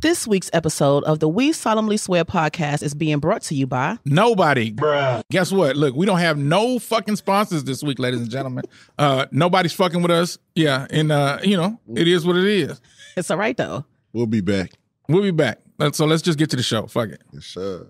This week's episode of the We Solemnly Swear podcast is being brought to you by nobody. Bruh. Guess what? Look, we don't have no fucking sponsors this week, ladies and gentlemen. Nobody's fucking with us. Yeah, and it is what it is. It's all right though. We'll be back. We'll be back. So let's just get to the show. Fuck it. Yes, sir.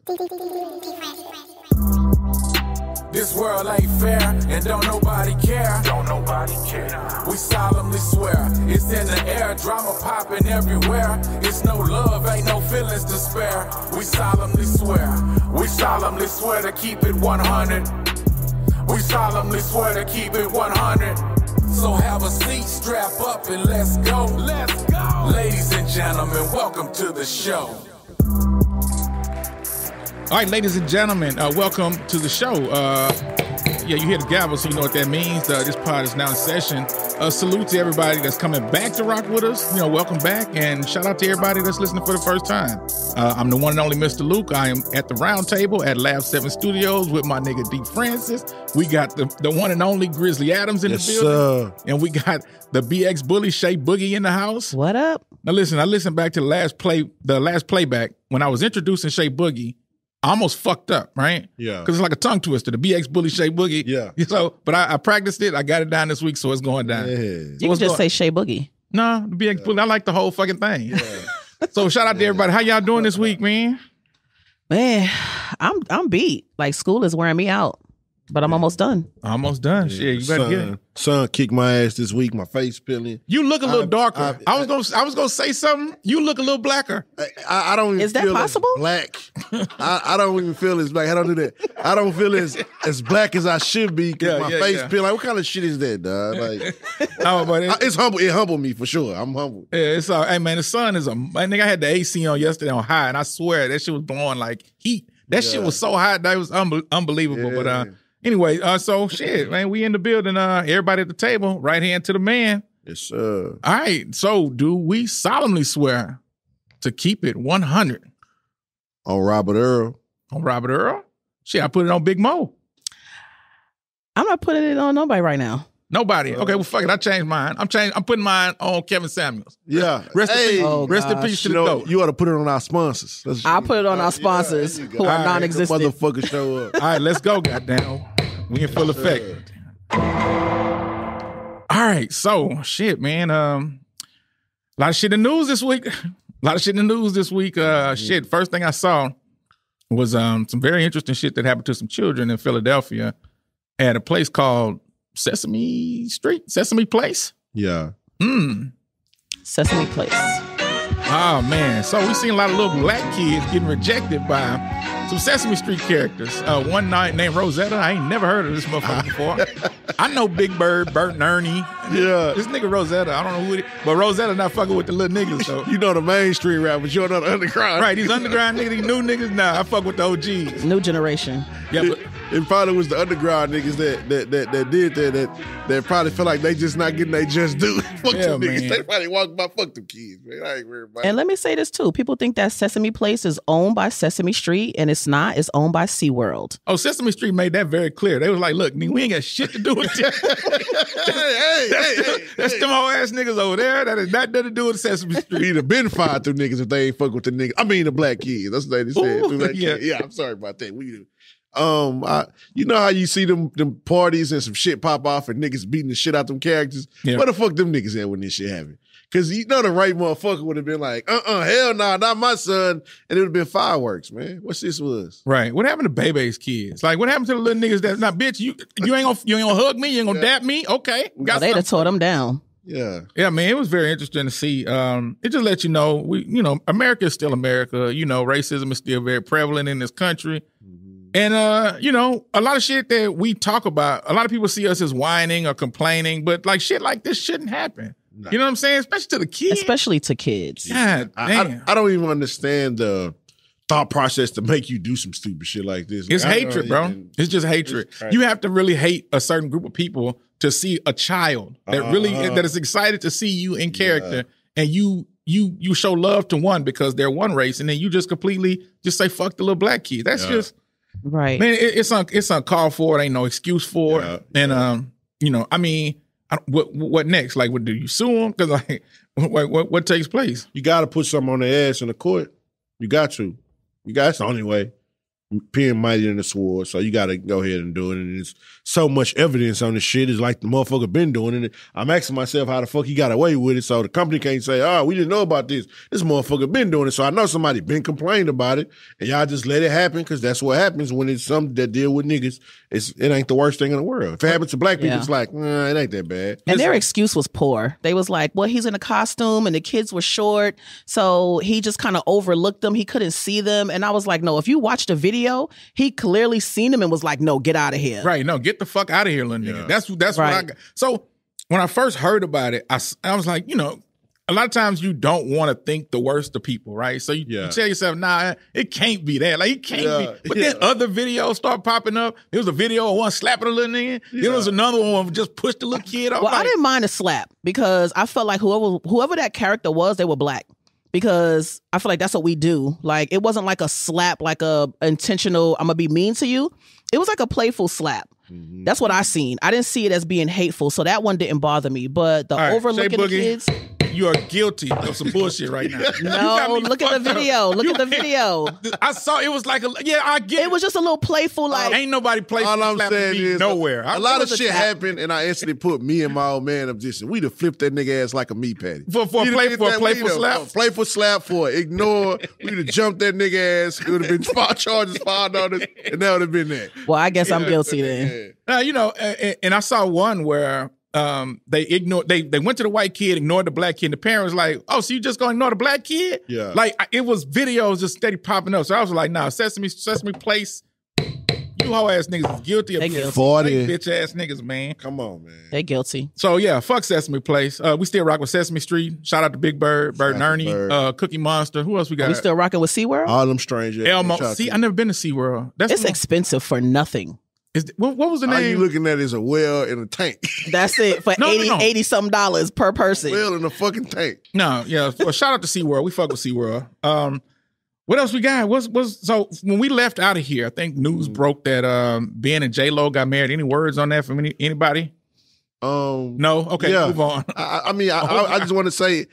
This world ain't fair, and don't nobody care. Don't nobody care. We solemnly swear, it's in the air, drama popping everywhere. It's no love, ain't no feelings to spare. We solemnly swear to keep it 100. We solemnly swear to keep it 100. So have a seat, strap up, and let's go. Let's go. Ladies and gentlemen, welcome to the show. All right, ladies and gentlemen, welcome to the show. You hear the gavel, so you know what that means. This pod is now in session. Salute to everybody that's coming back to rock with us. Welcome back, and shout out to everybody that's listening for the first time. I'm the one and only Mr. Luke. I am at the round table at Lab 7 Studios with my nigga D. Francis. We got the one and only Grizzly Adams in the building. Sir. And we got the BX Bully Shay Boogie in the house. What up? Now listen, I listened back to the last playback when I was introducing Shay Boogie. I almost fucked up, right? Yeah. Because it's like a tongue twister, the BX Bully Shay Boogie. Yeah. So, but I practiced it. I got it down this week, so it's going down. Yeah. You can just say Shay Boogie. No, the BX Bully. I like the whole fucking thing. Yeah. So shout out to everybody. How y'all doing this week, man? Man, I'm beat. Like school is wearing me out. But I'm almost done. Almost done. Yeah. Shit, you better get it. Son kicked my ass this week. My face peeling. You look a little darker. I was gonna say something. You look a little blacker. I don't even Is that feel possible? as black. I don't even feel as black. I don't do that. I don't feel as black as I should be because my face peeling. Like, what kind of shit is that, dog? Like, no, but it's humble. It humbled me for sure. I'm humble. Yeah, it's all. Hey man, the sun is I think I had the AC on yesterday on high, and I swear that shit was blowing like heat. That shit was so hot that it was unbelievable. Yeah. But anyway, so shit, man, we in the building. Everybody at the table, right hand to the man. Yes, sir. All right, so do we solemnly swear to keep it 100 On Robert Earl. on Robert Earl? Shit, I put it on Big Mo. I'm not putting it on nobody right now. Nobody. Okay, well, fuck it. I changed mine. I'm putting mine on Kevin Samuels. Yeah. Rest in peace. Oh, Rest in gosh. peace to the GOAT. You ought to put it on our sponsors. I'll put it on our sponsors who are non-existent. Motherfucker show up. All right, let's go, goddamn. We in full effect. All right, so shit, man. A lot of shit in the news this week. Shit, first thing I saw was some very interesting shit that happened to some children in Philadelphia at a place called Sesame Place. Yeah. Sesame Place. Oh man, so we seen a lot of little black kids getting rejected by some Sesame Street characters. One night named Rosetta. I ain't never heard of this motherfucker before. I know Big Bird, Bert and Ernie. Yeah. This nigga Rosetta, I don't know who it is, but Rosetta not fucking with the little niggas, so. You know the mainstream rappers, you don't know the underground. Right, these underground niggas, these new niggas, nah, I fuck with the OGs. New generation. Yeah, but It probably was the underground niggas that did that probably feel like they just not getting they just due. Fuck Yeah, them niggas. man. They probably walk by, fuck them kids, man. I ain't worried about And it. let me say this too. People think that Sesame Place is owned by Sesame Street, and it's not. It's owned by SeaWorld. oh, Sesame Street made that very clear. They was like, look, nigga, we ain't got shit to do with that. That's them whole ass niggas over there. That has nothing to do with Sesame Street. He'd have been fired through niggas if they ain't fuck with the niggas. I mean the black kids. That's what they said. Ooh, Through that yeah. kid. Yeah, I'm sorry about that. You know how you see them parties and some shit pop off and niggas beating the shit out them characters? Yeah. Where the fuck them niggas at when this shit happened? Because you know the right motherfucker would have been like, hell nah, not my son. And it would have been fireworks, man. What's this was? Right. What happened to Bebe's kids? Like, what happened to the little niggas that's not, bitch, you ain't gonna hug me, you ain't gonna dap me? Okay. Got They'd have something. tore them down. Yeah. Yeah, man, it was very interesting to see. It just lets you know, America is still America. Racism is still very prevalent in this country. And, a lot of shit that we talk about, a lot of people see us as whining or complaining, but like shit like this shouldn't happen. Nah. You know what I'm saying? Especially to the kids. Especially to kids. God damn. I don't even understand the thought process to make you do some stupid shit like this. It's Like, hatred, bro. It's just hatred. You have to really hate a certain group of people to see a child that is excited to see you in character, and you show love to one because they're one race, and then you just completely just say fuck the little black kid. That's just right. Man, it's uncalled for. It ain't no excuse for it. And I mean, what next? Like, what do you sue them? Because like What takes place? You got to put something on their ass in the court. You got to. That's the only way. Peeing mightier than the sword, so you got to go ahead and do it. And there's so much evidence on this shit. It's like the motherfucker been doing it. I'm asking myself how the fuck he got away with it, so the company can't say, oh, we didn't know about this. This motherfucker been doing it, so I know somebody been complaining about it, and y'all just let it happen, because that's what happens when it's something that deal with niggas. It ain't the worst thing in the world. If it happens to black people, it's like, nah, it ain't that bad. And their excuse was poor. They was like, well, he's in a costume, and the kids were short, so he just kind of overlooked them. He couldn't see them. And I was like, no, if you watch the video, he clearly seen him and was like, no, get out of here. Right, no, get the fuck out of here, little nigga. That's right. what I got. So when I first heard about it, I was like, a lot of times you don't want to think the worst of people, right? So you tell yourself, nah, it can't be that. Like, it can't be. But then other videos start popping up. There was a video of one slapping a little nigga. There was another one just pushed the little kid off. Well, I didn't mind a slap because I felt like whoever that character was, they were black. Because I feel like that's what we do. Like, it wasn't like a slap, like a intentional, I'm going to be mean to you. It was like a playful slap. Mm-hmm. That's what I seen. I didn't see it as being hateful, so that one didn't bother me. But the overlooking the kids... You are guilty of some bullshit right now. No, look at the video. Look at the video. I saw it was like I get it. It was just a little playful, like ain't nobody playful. All I'm saying is nowhere. A lot of shit happened, and I instantly put me and my old man in a position. We'd have flipped that nigga ass like a meat patty. For a playful slap? Playful slap, for ignore. We'd have jumped that nigga ass. It would have been charges filed on us, and that would have been that. Well, I guess I'm guilty then. And I saw one where they ignored. They went to the white kid, ignored the black kid. And the parent was like, "Oh, so you just gonna ignore the black kid?" Yeah. Like it was videos just steady popping up. So I was like, "Nah, Sesame Place, you hoe ass niggas is guilty of being 40 bitch ass niggas, man. Come on, man. They guilty. So yeah, fuck Sesame Place. We still rock with Sesame Street. Shout out to Big Bird, Bert and Ernie, Cookie Monster. Who else we got? We still rocking with SeaWorld? All them strangers. Elmo. See, I never been to SeaWorld. It's expensive for nothing. What was the name? All you looking at is a well in a tank. That's it for $80 some dollars per person. Well in a fucking tank. No, yeah. Well, shout out to SeaWorld. We fuck with SeaWorld. What else we got? So when we left out of here, I think news broke that Ben and J-Lo got married. Any words on that from anybody? No? Okay, move on. I just want to say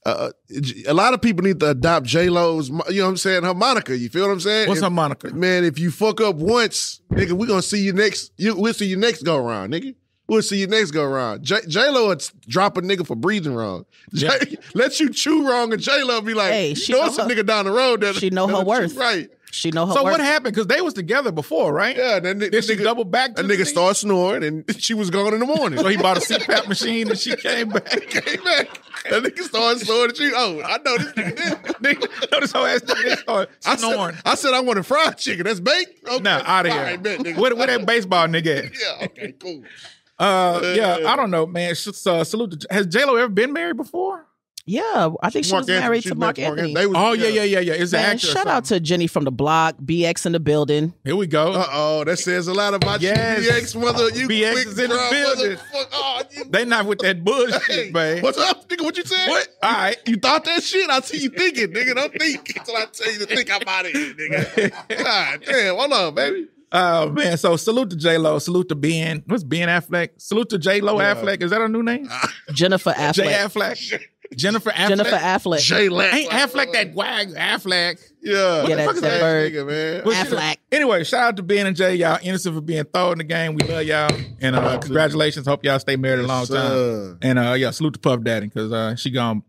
a lot of people need to adopt J-Lo's, you know what I'm saying, her moniker. You feel what I'm saying? What's her moniker? Man, if you fuck up once, nigga, we're going to see you next. We'll see you next go around, nigga. We'll see you next go around. J-Lo would drop a nigga for breathing wrong. Yeah. Let you chew wrong, and J-Lo be like, hey, it's a nigga down the road that she know her worth. Right. She know her So worth. what happened? Because they was together before, right? Yeah. Then she double back to a nigga started snoring, and she was gone in the morning. So he bought a CPAP machine, and she came back. That nigga started snoring. Oh, I know this nigga. Know this whole ass nigga started snoring. I said I wanted fried chicken. That's baked? Okay. Nah, out of here. Right, bet, where that baseball nigga at? Yeah, okay, cool. I don't know, man. Salute. Has J-Lo ever been married before? Yeah, I think she was married to Mark Anthony. Yeah. It's Man, shout out to Jenny from the block, BX in the building. Here we go. That says a lot about you, BX, mother. You BX is in the building. They not with that bullshit, man. What's up, nigga? What you said? What? All right. You thought that shit? I see you thinking, nigga. Don't think until I tell you to think I'm out of here, nigga. God damn, hold on, baby. Oh, man. So salute to J-Lo. Salute to Ben. What's Ben Affleck? Salute to J-Lo Affleck. Is that her new name? Jennifer Affleck. J Affleck. Jennifer Affleck. Jennifer Affleck. J-Lack. Ain't Affleck that wag Affleck? Yeah. What the fuck is that bird? Nigga, man? Affleck. Anyway, shout out to Ben and Jay. Y'all innocent for being thrown in the game. We love y'all. And congratulations. Hope y'all stay married a long time. And salute to Puff Daddy because she gone.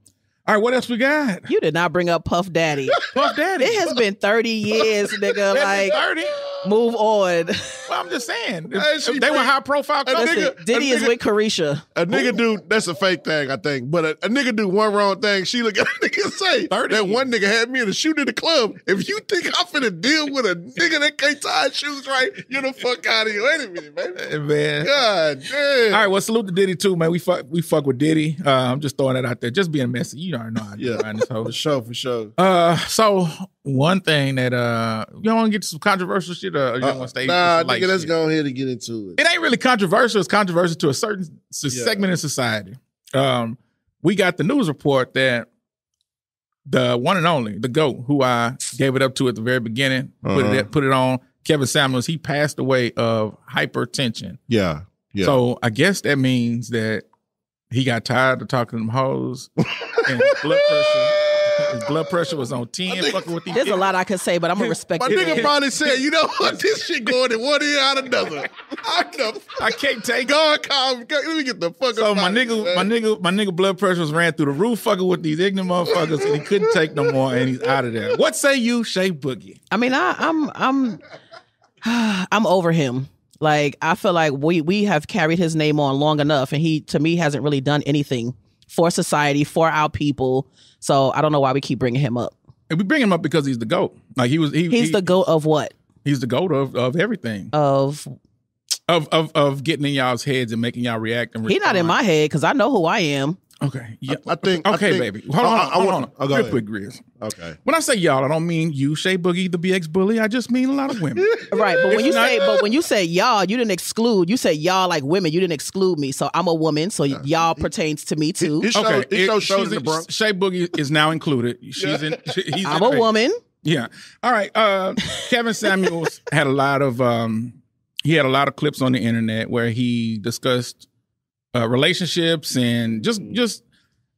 All right, what else we got? You did not bring up Puff Daddy. Puff Daddy. It has been 30 years, nigga. Like, 30? Move on. Well, I'm just saying. They were high profile. Diddy is with Carisha. A nigga do, that's a fake thing, I think. But a nigga do one wrong thing, she look at a nigga and say, 30. That one nigga had me in a shoot in the club. If you think I'm finna deal with a nigga that can't tie his shoes right, you're the fuck out of your enemy, baby. Man. God damn. All right, well, salute to Diddy too, man. We fuck with Diddy. I'm just throwing that out there. Just being messy. You already know how to do around this whole. For sure. So one thing that you want to get to some controversial shit, or you don't want to stay? Nah, nigga, let's go ahead and get into it. It ain't really controversial. It's controversial to a certain segment in society. We got the news report that the one and only, the GOAT, who I gave it up to at the very beginning, put it on, Kevin Samuels, he passed away of hypertension. Yeah. So I guess that means that he got tired of talking to them hoes, and his blood pressure was on 10. Fucking with these. There's a lot I could say, but I'm gonna respect My it. nigga probably said, you know what? This shit going in one ear out another. I can't take. God, let me get the fuck So up. my nigga blood pressure was ran through the roof, fucking with these ignorant motherfuckers, and he couldn't take no more, and he's out of there. What say you, Shay Boogie? I mean, I'm over him. Like, I feel like we have carried his name on long enough, and he, to me, hasn't really done anything for society, for our people. So I don't know why we keep bringing him up. And we bring him up because he's the GOAT. Like he's the GOAT of what? He's the GOAT of everything. Of getting in y'all's heads and making y'all react. And he not in my head because I know who I am. Okay. Yeah. I think. Baby. Hold on. Real quick, Grizz. Okay. When I say y'all, I don't mean you, Shay Boogie, the BX Bully. I just mean a lot of women. Right. But when you say y'all, you didn't exclude. You said y'all like women. You didn't exclude me. So I'm a woman. So y'all pertains to me too. Shows in the Bronx. Shay Boogie is now included. I'm a woman. Yeah. All right. Kevin Samuels had a lot of clips on the internet where he discussed relationships and just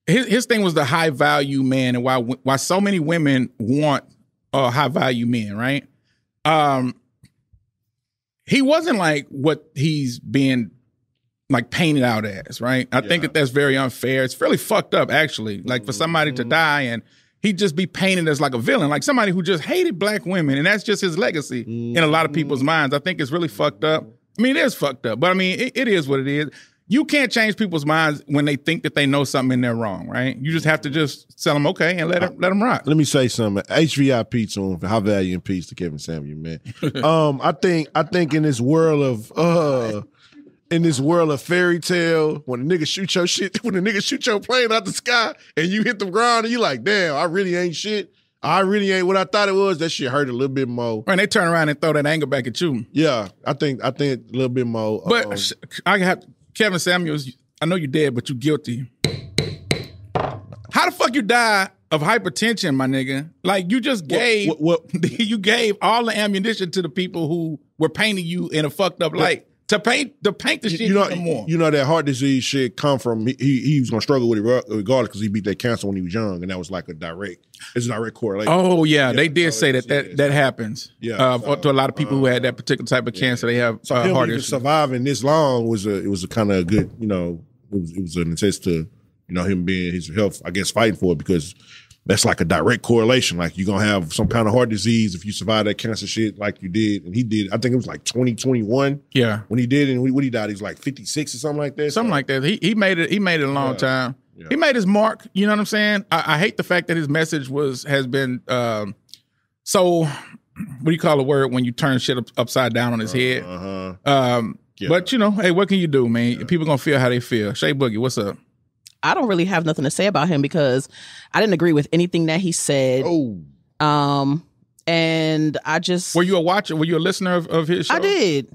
his thing was the high value man and why so many women want high value men, right? He wasn't like what he's being like painted out as, right? I think that's very unfair. It's fairly fucked up, actually. Like for somebody to die and he'd just be painted as like a villain, like somebody who just hated black women, and that's just his legacy in a lot of people's minds. I think it's really fucked up. I mean, it is fucked up, but I mean, it is what it is. You can't change people's minds when they think that they know something and they're wrong, right? You just have to just tell them okay and let them rock. Let me say something. HVIP to him for high value and peace to Kevin Samuel, man. I think in this world of fairy tale, when the nigga shoot your plane out the sky and you hit the ground and you like, damn, I really ain't shit. I really ain't what I thought it was. That shit hurt a little bit more. And they turn around and throw that anger back at you. Yeah, I think a little bit more. But I have Kevin Samuels. I know you're dead, but you're guilty. How the fuck you die of hypertension, my nigga? Like you just gave you gave all the ammunition to the people who were painting you in a fucked up light. To paint the shit even more. You know that heart disease shit come from he was gonna struggle with it regardless because he beat that cancer when he was young, and that was like a direct correlation. Oh yeah, they did say that happens. Yeah, to a lot of people who had that particular type of cancer, they have heart issues. Surviving this long was a kind of good, it was an attest to him being his health, I guess, fighting for it because. That's like a direct correlation. Like you're gonna have some kind of heart disease if you survive that cancer shit like you did. And he did, I think it was like 2021. Yeah. When he did, and when he died, he was like 56 or something like that. Something like that. He made it a long time. Yeah. He made his mark, you know what I'm saying? I hate the fact that his message has been so what do you call a word when you turn shit upside down on his head? But hey, what can you do, man? Yeah. People gonna feel how they feel. Shay Boogie, what's up? I don't really have nothing to say about him because I didn't agree with anything that he said. Oh. And I just... Were you a watcher? Were you a listener of his show? I did.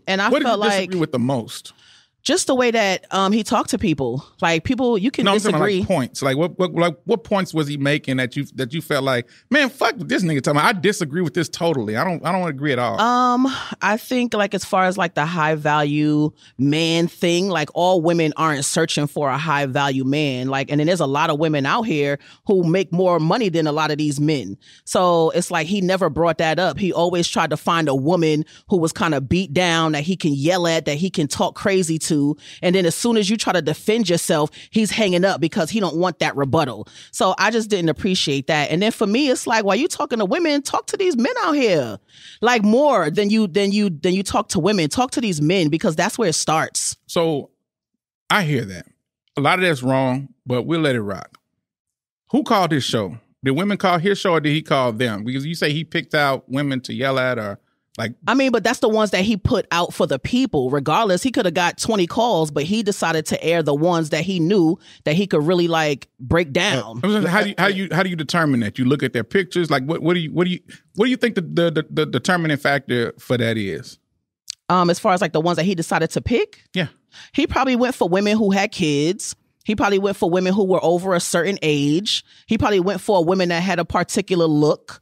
And I felt like... What did you disagree with the most? Just the way that he talked to people. Like people, you can disagree. Like points. Like what points was he making that you felt like, man, fuck this nigga talking about. I disagree with this totally. I don't agree at all. I think like as far as like the high value man thing, like all women aren't searching for a high value man. Like, and then there's a lot of women out here who make more money than a lot of these men. So it's like he never brought that up. He always tried to find a woman who was kind of beat down, that he can yell at, that he can talk crazy to. And then as soon as you try to defend yourself, he's hanging up because he don't want that rebuttal. So I just didn't appreciate that. And then for me, it's like, while you talking to women, talk to these men out here, like more than you talk to women. Talk to these men because that's where it starts. So I hear that. A lot of that's wrong, but we'll let it rock. Who called his show? Did women call his show or did he call them? Because you say he picked out women to yell at or like, I mean, but that's the ones that he put out for the people. Regardless, he could have got 20 calls, but he decided to air the ones that he knew that he could really like break down. How do you determine that? You look at their pictures. Like, what do you think the determining factor for that is? As far as like the ones that he decided to pick, yeah, he probably went for women who had kids. He probably went for women who were over a certain age. He probably went for women that had a particular look.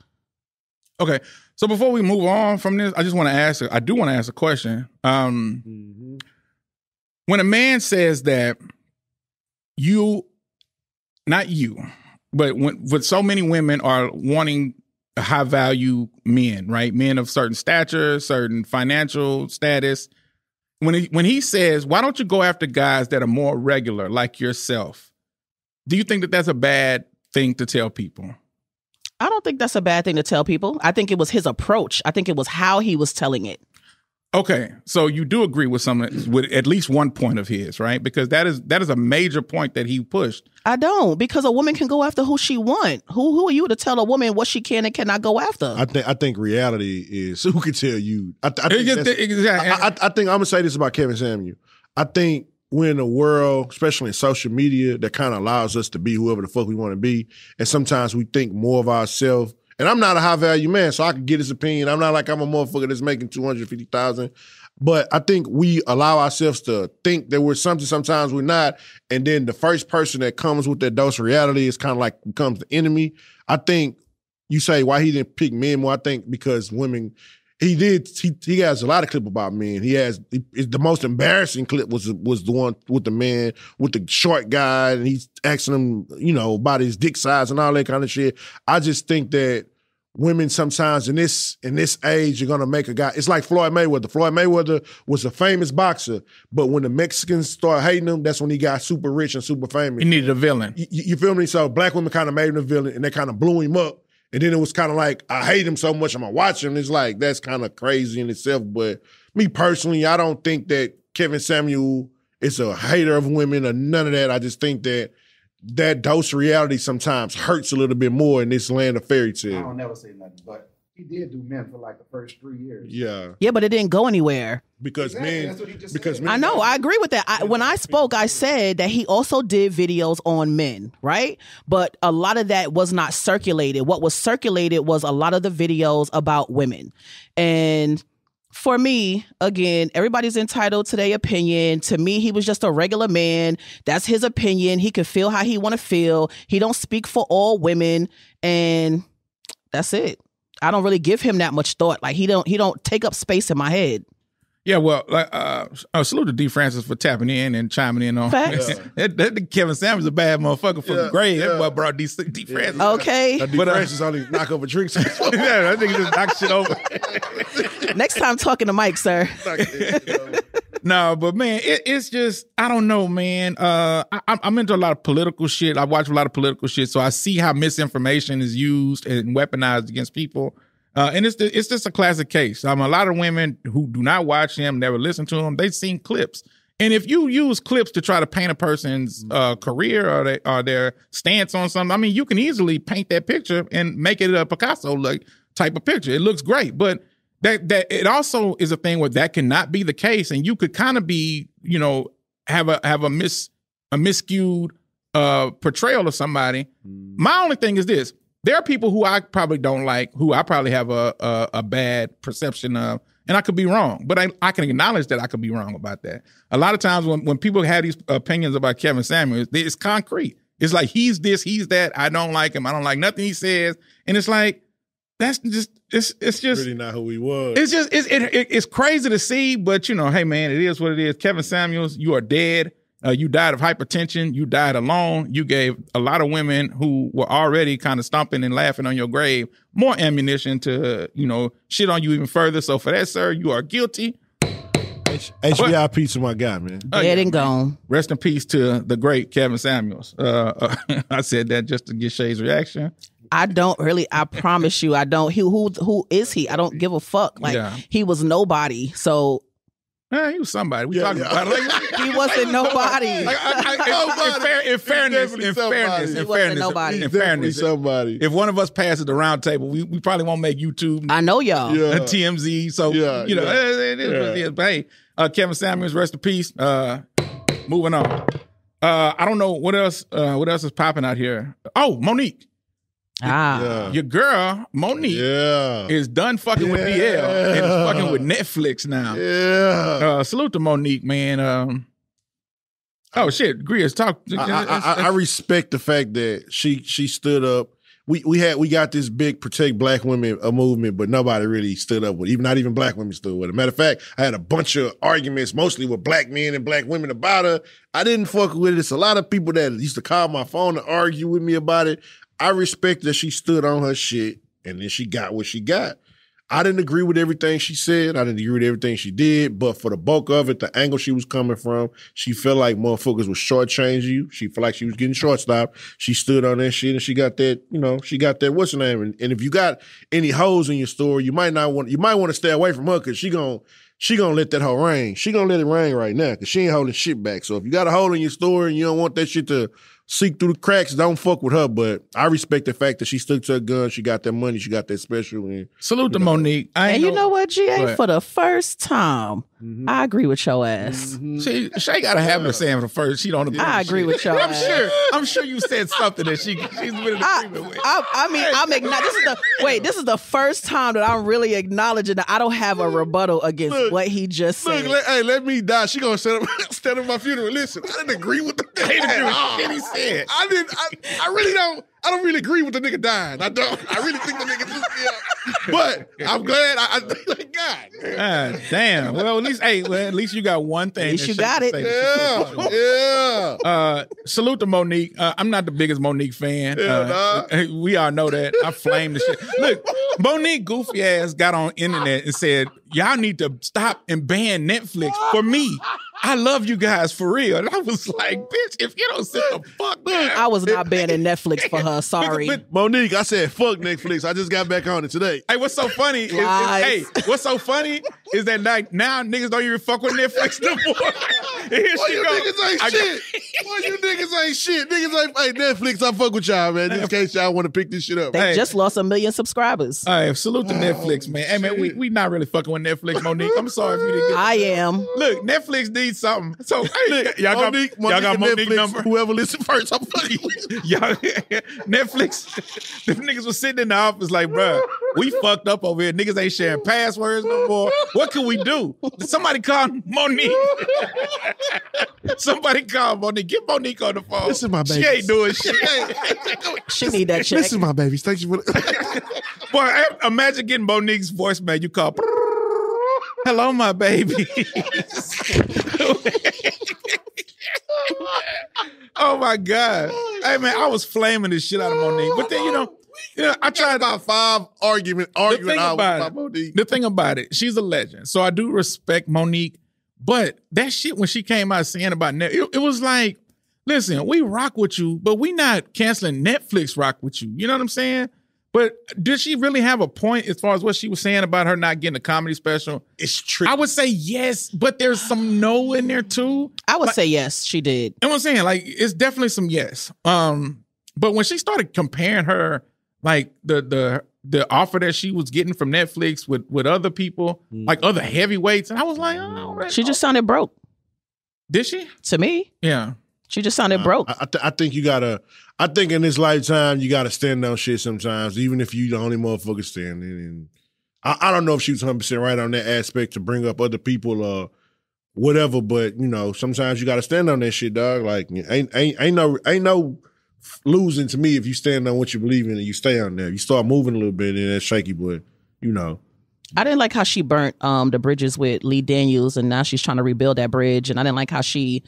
Okay. So before we move on from this, I do want to ask a question. When a man says that not you, but with so many women are wanting high value men, right? Men of certain stature, certain financial status. When he says, why don't you go after guys that are more regular, like yourself? Do you think that that's a bad thing to tell people? I don't think that's a bad thing to tell people. I think it was his approach. I think it was how he was telling it. Okay, so you do agree with with at least one point of his, right? Because that is a major point that he pushed. I don't, because a woman can go after who she want. Who are you to tell a woman what she can and cannot go after? I think reality is who can tell you. I think I'm gonna say this about Kevin Samuel. I think we're in a world, especially in social media, that kind of allows us to be whoever the fuck we want to be, and sometimes we think more of ourselves. And I'm not a high value man, so I can get his opinion. I'm not like I'm a motherfucker that's making $250,000. But I think we allow ourselves to think that we're something, sometimes we're not. And then the first person that comes with that dose of reality is kind of like becomes the enemy. I think you say why he didn't pick men more. I think because women, he has a lot of clip about men. The most embarrassing clip was the one with the man, with the short guy, and he's asking him, about his dick size and all that kind of shit. I just think that women sometimes in this age, you're gonna make a guy. It's like Floyd Mayweather. Floyd Mayweather was a famous boxer, but when the Mexicans started hating him, that's when he got super rich and super famous. He needed a villain. You feel me? So black women kind of made him a villain, and they kind of blew him up. And then it was kind of like, I hate him so much, I'm gonna watch him. It's like, that's kind of crazy in itself. But me personally, I don't think that Kevin Samuel is a hater of women or none of that. I just think that dose of reality sometimes hurts a little bit more in this land of fairy tale. I don't never say nothing, but he did do men for like the first 3 years. Yeah. Yeah, but it didn't go anywhere. Because men, I know, I agree with that. When I spoke, I said that he also did videos on men, right? But a lot of that was not circulated. What was circulated was a lot of the videos about women. And for me, again, everybody's entitled to their opinion. To me, he was just a regular man. That's his opinion. He can feel how he want to feel. He don't speak for all women, and that's it. I don't really give him that much thought. Like he don't take up space in my head. Yeah, well, salute to D. Francis for tapping in and chiming in on. Facts. that Kevin Samuel's a bad motherfucker from the grave. That boy brought D. Francis. Okay. D. Francis only knock over drinks. Yeah, I think he just knocked shit over. Next time talking to Mike, sir. No, but man, it's just, I don't know, man. I'm into a lot of political shit. I watch a lot of political shit, so I see how misinformation is used and weaponized against people. And it's just a classic case. A lot of women who do not watch him, never listen to him, they've seen clips. And if you use clips to try to paint a person's career or their stance on something, I mean, you can easily paint that picture and make it a Picasso like type of picture. It looks great, but that it also is a thing where that cannot be the case, and you could kind of be, have a miscued portrayal of somebody. My only thing is this. There are people who I probably don't like, who I probably have a bad perception of, and I could be wrong. But I can acknowledge that I could be wrong about that. A lot of times when people have these opinions about Kevin Samuels, it's concrete. It's like, he's this, he's that. I don't like him. I don't like nothing he says. And it's like, that's just, it's just really not who he was. It's just, it's crazy to see, but hey man, it is what it is. Kevin Samuels, you are dead. You died of hypertension. You died alone. You gave a lot of women who were already kind of stomping and laughing on your grave more ammunition to, shit on you even further. So for that, sir, you are guilty. HBIP to my guy, man. Dead and gone. Rest in peace to the great Kevin Samuels. I said that just to get Shay's reaction. I promise you, I don't. Who is he? I don't give a fuck. He was nobody. So. He was somebody. We talking about it. He wasn't nobody. In fairness, somebody. If one of us passes the round table, we probably won't make YouTube. I know y'all. Yeah. TMZ. So it is what it is. But hey, Kevin Samuels, rest in peace. Moving on. I don't know what else. What else is popping out here? Oh, Monique. Your girl, Monique, is done fucking with DL and is fucking with Netflix now. Yeah. Salute to Monique, man. Oh, shit. Griers, talk. I respect the fact that she stood up we got this big protect black women movement, but nobody really stood up with it. Not even black women stood with it. Matter of fact, I had a bunch of arguments, mostly with black men and black women about her. I didn't fuck with it. It's a lot of people that used to call my phone and argue with me about it. I respect that she stood on her shit and then she got what she got. I didn't agree with everything she said. I didn't agree with everything she did. But for the bulk of it, the angle she was coming from, she felt like motherfuckers was shortchanging you. She felt like she was getting shortstopped. She stood on that shit and she got that, she got that, what's her name? And if you got any hoes in your story, you might want to stay away from her because she gonna let that hoe rain. She gonna let it rain right now because she ain't holding shit back. So if you got a hole in your story and you don't want that shit to seek through the cracks, don't fuck with her. But I respect the fact that she stuck to her gun. She got that money. She got that special. And, salute to Monique. And you know what, GA? For the first time, I agree with your ass. Shay got a habit of saying for the first, she don't agree. I agree with your ass. I'm sure you said something that she's with an agreement with. This is the first time that I'm really acknowledging that I don't have a rebuttal against what he just said. Let me die. She gonna stand up my funeral. Listen, I didn't agree with the thing he said. I don't really agree with the nigga dying. I don't. I really think the nigga just but I'm glad. God damn. Well, at least you got one thing. At least you got it. Yeah. Salute to Monique. I'm not the biggest Monique fan. We all know that. I flamed the shit. Look, Monique goofy ass got on internet and said, y'all need to stop and ban Netflix for me. I love you guys for real. And I was like, bitch, if you don't sit the fuck down. I was not banning Netflix for her. Sorry. But Monique, I said, fuck Netflix. I just got back on it today. Hey, what's so funny is that now niggas don't even fuck with Netflix no more. Niggas ain't shit. You niggas ain't shit. Niggas ain't, hey, Netflix, I fuck with y'all, man. In case y'all want to pick this shit up. They just lost 1 million subscribers. All right, salute to Netflix, man. Hey, man, we not really fucking with Netflix, Monique. I'm sorry if you didn't get I am. Look, Netflix needs something. So, hey, y'all got Monique Netflix number. Whoever listen first, I'm fucking with y'all. Netflix, the niggas was sitting in the office like, bruh, we fucked up over here. Niggas ain't sharing passwords no more. What can we do? Somebody call Monique. Somebody call Monique. Get Monique on the phone. This is my baby. She ain't doing shit. She need that check. This is my baby. Thank you for Boy, imagine getting Monique's voicemail. You call, hello, my baby. Oh my God. Hey man, I was flaming this shit out of Monique. But then, I tried about 5 arguing hours about Monique. The thing about it, she's a legend. So I do respect Monique. But that shit when she came out saying about Netflix, it was like, listen, we rock with you, but we not canceling Netflix rock with you. You know what I'm saying? But did she really have a point as far as what she was saying about her not getting a comedy special? It's true. I would say yes, but there's some no in there too. I would say yes, she did. You know what I'm saying? Like, it's definitely some yes. But when she started comparing her, like the offer that she was getting from Netflix with other people, like other heavyweights, and I was like, oh, she just sounded broke. Did she? To me, yeah. She just sounded broke. I think you gotta. I think in this lifetime you gotta stand on shit sometimes, even if you the only motherfucker standing. And I don't know if she was 100% right on that aspect to bring up other people or whatever, but sometimes you gotta stand on that shit, dog. Like ain't no losing to me if you stand on what you believe in and you stay on there. You start moving a little bit and that's shaky, but I didn't like how she burnt the bridges with Lee Daniels, and now she's trying to rebuild that bridge. And I didn't like how she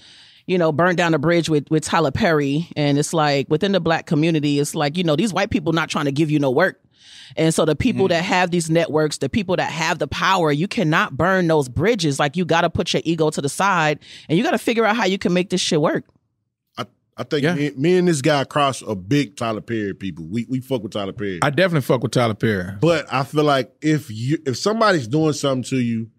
burned down the bridge with Tyler Perry. And it's like within the black community, it's like, these white people not trying to give you no work. And so the people that have these networks, the people that have the power, you cannot burn those bridges. Like, you got to put your ego to the side and you got to figure out how you can make this shit work. I think me and this guy cross a big Tyler Perry people. We fuck with Tyler Perry. I definitely fuck with Tyler Perry. But I feel like if somebody's doing something to you,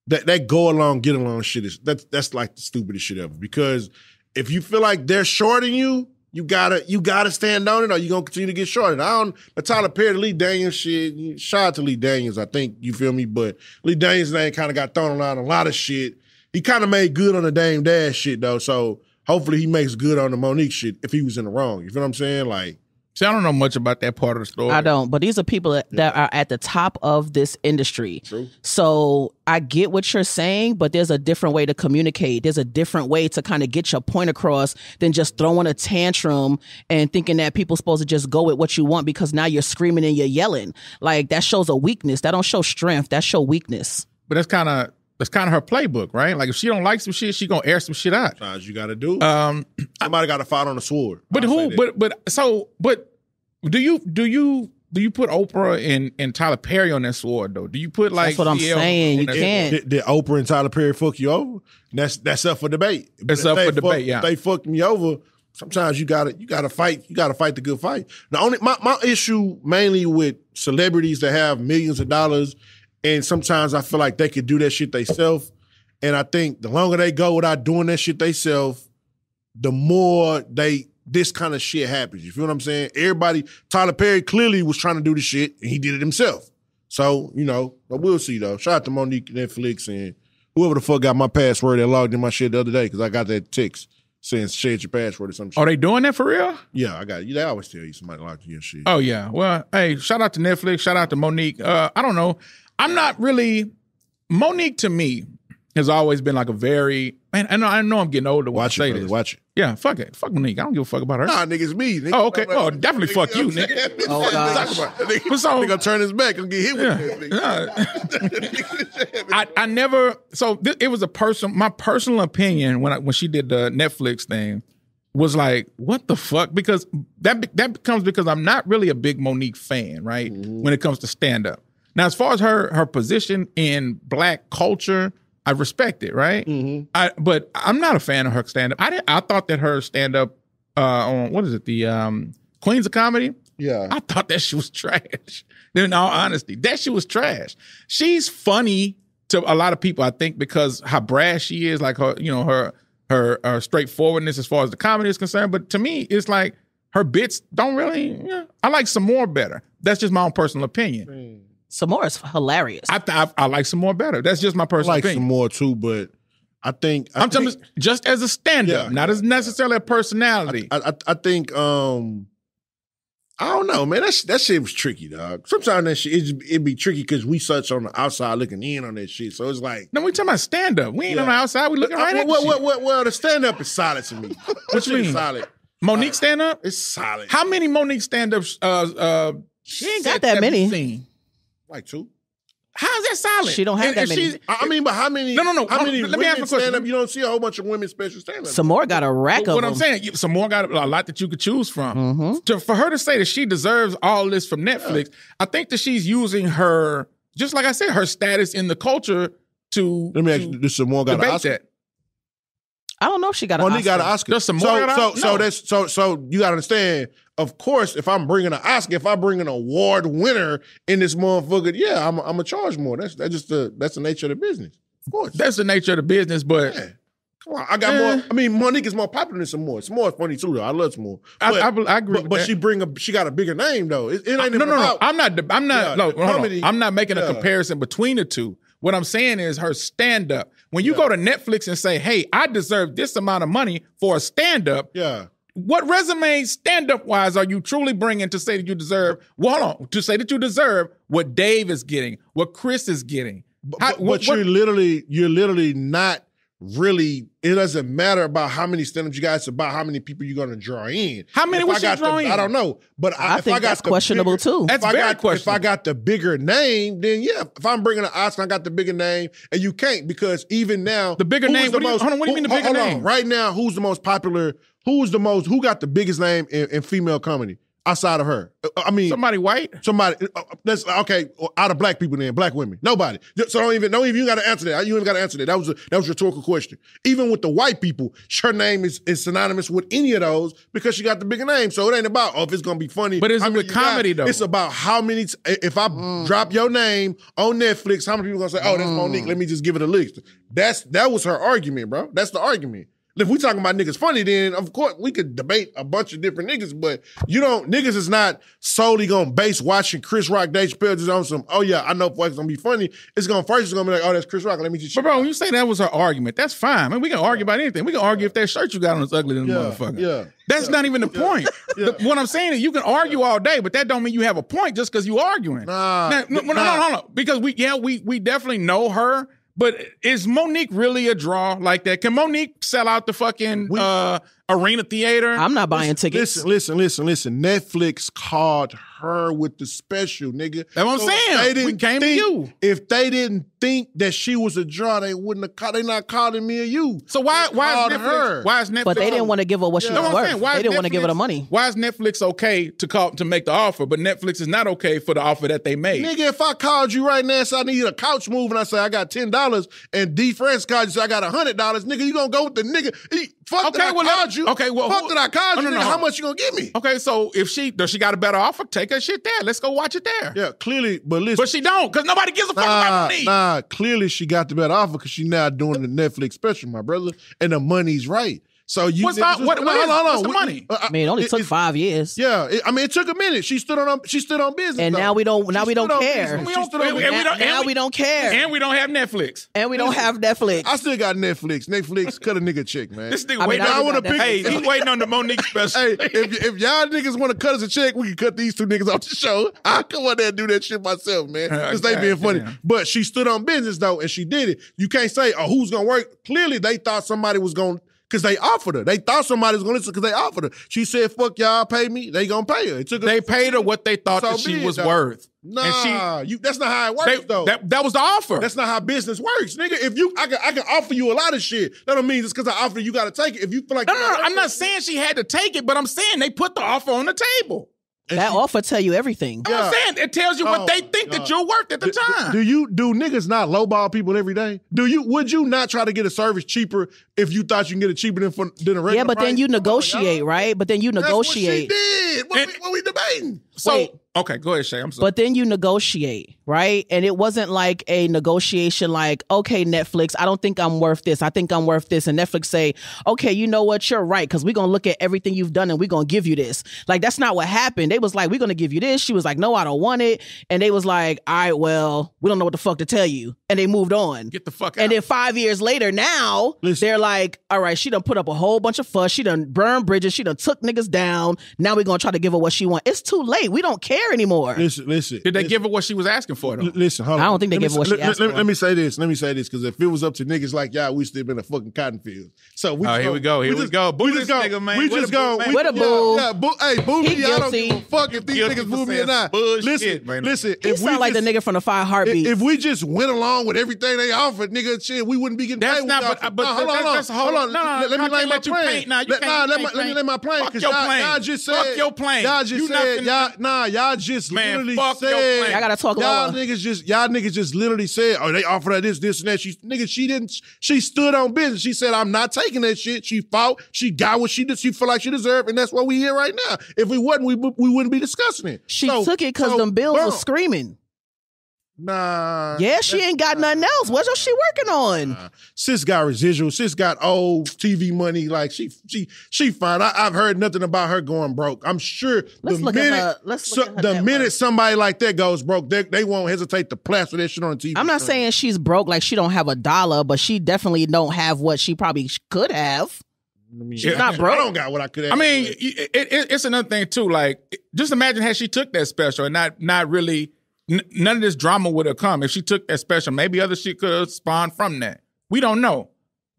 that go along, get along shit that's like the stupidest shit ever. Because if you feel like they're shorting you, you gotta stand on it, or you're gonna continue to get shorted. The Tyler Perry, Lee Daniels shit. Shout out to Lee Daniels, I think, you feel me? But Lee Daniels' name kind of got thrown around a lot of shit. He kind of made good on the Dame Dash shit though, so hopefully he makes good on the Monique shit if he was in the wrong. You feel what I'm saying? Like, See, I don't know much about that part of the story. I don't, but these are people that are at the top of this industry. True. So I get what you're saying, but there's a different way to communicate. There's a different way to kind of get your point across than just throwing a tantrum and thinking that people supposed to just go with what you want because now you're screaming and you're yelling. Like, that shows a weakness. That don't show strength. That show weakness. But that's kind of her playbook, right? Like, if she don't like some shit, she gonna air some shit out. Sometimes you got to do. Somebody got to fight on the sword. But do you put Oprah and Tyler Perry on that sword though? Do you put like? That's what I'm saying. You that can't. Did Oprah and Tyler Perry fuck you over? That's up for debate. It's up for debate. Yeah, if they fucked me over. Sometimes you gotta fight. You gotta fight the good fight. My issue mainly with celebrities that have millions of dollars, and sometimes I feel like they could do that shit themselves. And I think the longer they go without doing that shit themselves, the more this kind of shit happens. You feel what I'm saying? Tyler Perry clearly was trying to do the shit, and he did it himself. So, but we'll see, though. Shout out to Monique, Netflix, and whoever the fuck got my password that logged in my shit the other day, because I got that text saying share your password or some shit. Are they doing that for real? Yeah, I got it. They always tell you somebody logged in your shit. Oh, yeah. Well, hey, shout out to Netflix. Shout out to Monique. I don't know. I'm not really... Monique, to me, has always been like a very... Man, I know I'm getting older when I say this. Watch it. Yeah, fuck it. Fuck Monique. I don't give a fuck about her. Nah, nigga, it's me. Nigga. Oh, okay. Oh, definitely fuck you, nigga. Oh, gosh. Nigga gonna turn his back and get hit with it. I never... So it was my personal opinion when she did the Netflix thing was like, what the fuck? Because that becomes because I'm not really a big Monique fan, right? Mm-hmm. When it comes to stand-up. Now, as far as her position in Black culture... I respect it, right? Mm-hmm. But I'm not a fan of her stand-up. I thought that her stand-up on, what is it, the Queens of Comedy? Yeah. I thought that shit was trash. In all honesty, that shit was trash. She's funny to a lot of people, I think, because how brash she is, like her straightforwardness as far as the comedy is concerned. But to me, it's like her bits don't really, I like some more better. That's just my own personal opinion. Some more is hilarious. I like some more better. That's just my personal opinion. I like some more too, but I think I'm telling you, just as a stand-up, not as necessarily a personality. I think I don't know, man. That shit was tricky, dog. Sometimes that shit it'd be tricky because we such on the outside looking in on that shit. So it's like, no, we talking about stand-up. We ain't on the outside. We looking right at the shit. Well, the stand-up is solid to me. What you mean? Solid. Monique stand-up? It's solid. How many Monique stand-ups? She ain't got that many. Seen? Like 2. How is that solid? She don't have that many. I mean, but how many? No. How many Let me ask you a question. stand up? You don't see a whole bunch of women special stand up. Some more got a rack of them. What I'm saying, some more got a lot that you could choose from. Mm-hmm. For her to say that she deserves all this from Netflix, I think that she's using her, just like I said, her status in the culture to. Let me ask you: does Samora got an Oscar? That. I don't know if she got an Oscar. Got an Oscar. Does Samora got an Oscar? So you got to understand. Of course, if I'm bringing an Oscar, if I bring an award winner in this motherfucker, yeah, I'm gonna charge more. That's the nature of the business. Of course, that's the nature of the business. But come on, I got more. I mean, Monique is more popular than Samora. Samora's funny too, though. I love Samora. I agree. But she got a bigger name though. It ain't no. I'm not making a comparison between the two. What I'm saying is her stand-up. When you go to Netflix and say, "Hey, I deserve this amount of money for a stand-up," what resume stand-up wise are you truly bringing to say that you deserve? Well, hold on, to say that you deserve what Dave is getting, what Chris is getting. But you're literally not really. It doesn't matter about how many stand-ups you got. It's about how many people you're going to draw in. How many was you drawing in? I don't know, but I think that's questionable too. That's very questionable. If I got the bigger name, then yeah. If I'm bringing an Oscar, I got the bigger name, and you can't because even now the bigger name. What do you mean the bigger name? Right now, who's the most popular? Who got the biggest name in female comedy outside of her? I mean, somebody white. Somebody. That's okay. Out of black people, then black women. Nobody. So don't even. You got to answer that. You even got to answer that. That was a rhetorical question. Even with the white people, her name is synonymous with any of those because she got the bigger name. So it ain't about if it's gonna be funny. But it's with comedy though. It's about how many. If I drop your name on Netflix, how many people gonna say, "Oh, that's Monique"? Let me just give it a list. That was her argument, bro. That's the argument. If we talking about niggas funny, then of course we could debate a bunch of different niggas, but niggas is not solely gonna base watching Chris Rock, Dave Chappelle just on some, oh yeah, I know it's gonna be funny. It's gonna be like, oh, that's Chris Rock, let me just. But bro, when you say that was her argument, that's fine. I mean, we can argue about anything. We can argue if that shirt you got on is ugly than the motherfucker. Yeah. That's not even the point. What I'm saying is you can argue all day, but that don't mean you have a point just because you arguing. Hold on. Because we definitely know her. But is Monique really a draw like that? Can Monique sell out the fucking arena theater? I'm not buying tickets. Listen. Netflix called her with the special, nigga. That's what I'm saying. We came to you. If they didn't think that she was a draw, they wouldn't have called. They not calling me or you. So why is Netflix? Her. Why is Netflix? But they didn't want to give her what she was worth. They didn't want to give her the money. Why is Netflix okay to make the offer, but Netflix is not okay for the offer that they made? Nigga, if I called you right now and said I need a couch move and I say I got $10 and D France called you and said I got $100, nigga, you gonna go with the nigga? Fuck that I called you. Okay, well, fuck that I called you. Nigga, how much you gonna give me? Okay, so if she got a better offer, take her shit there. Let's go watch it there. Yeah, clearly, but listen. But she don't, because nobody gives a fuck about Monique. Nah, clearly she got the better offer because she now doing the Netflix special, my brother, and the money's right. So you what's the money? I mean, it only took 5 years. Yeah, it took a minute. She stood on business, and now we don't care. We don't care, and we don't have Netflix, I still got Netflix. Netflix cut a nigga check, man. This nigga waiting. I want to pick. Hey, he's waiting on the Monique special. Hey, if y'all niggas want to cut us a check, we can cut these two niggas off the show. I'll come on there and do that shit myself, man. Because they being funny. Yeah. But she stood on business though, and she did it. You can't say, oh, who's gonna work? Clearly, they thought somebody was gonna. Because they offered her. They thought somebody was going to listen because they offered her. She said, fuck y'all, pay me. They going to pay her. They paid her what they thought that she was worth. Nah, that's not how it works, though. That was the offer. That's not how business works, nigga. If I can offer you a lot of shit. That don't mean just because I offer you got to take it. If you feel like... No, I'm not saying she had to take it, but I'm saying they put the offer on the table. That offer tell you everything. I'm saying it tells you what they think that you're worth at the time. Do niggas not lowball people every day? Would you not try to get a service cheaper if you thought you can get it cheaper than a regular Yeah, but price? then you negotiate, right? But then you negotiate. That's what she did. What we debating? Okay, go ahead, Shay. I'm sorry. But then you negotiate, right? And it wasn't like a negotiation like, okay, Netflix, I don't think I'm worth this. I think I'm worth this. And Netflix say, okay, you know what? You're right. Because we're going to look at everything you've done and we're going to give you this. Like, that's not what happened. They was like, we're going to give you this. She was like, no, I don't want it. And they was like, all right, well, we don't know what the fuck to tell you. And they moved on. Get the fuck out. And then 5 years later, now, they're like, all right, she done put up a whole bunch of fuss. She done burned bridges. She done took niggas down. Now we're going to try to give her what she wants. It's too late. We don't care anymore. Listen. Did they give her what she was asking for, though? Listen, hold on. I don't think they gave her what she asked for. Let me say this, because if it was up to niggas like y'all, we still been a fucking cotton field. So here we go. Boo this nigga, man. We just go. What a boo. Yeah, boo. Hey, boo me. I don't give a fuck if these niggas boo me or not. Listen. He sound like the nigga from the 5 Heartbeats. If we just went along with everything they offered, nigga, shit, we wouldn't be getting paid. Hold on. Let me lay my plane. Let me lay my plane. Fuck your plane. Y'all just said. Fuck your plane. Y'all just said. Y'all just literally said. I gotta talk y'all lower. niggas just literally said, oh, they offered her this, and that. She stood on business. She said, I'm not taking that shit. She fought. She got what she did. She felt like she deserved, and that's what we here right now. If we wasn't, we wouldn't be discussing it. She took it because them bills was screaming. Nah. Yeah, she ain't got nothing else. What's she working on? Sis got residual. Sis got old TV money. Like she fine. I've heard nothing about her going broke. I'm sure the minute somebody like that goes broke, they won't hesitate to plaster that shit on TV. I'm not saying she's broke like she don't have a dollar, but she definitely don't have what she probably could have. She's not broke. I don't got what I could have. I mean, it's another thing too. Like, just imagine had she took that special and not really. None of this drama would have come if she took that special. Maybe other shit could have spawned from that. We don't know.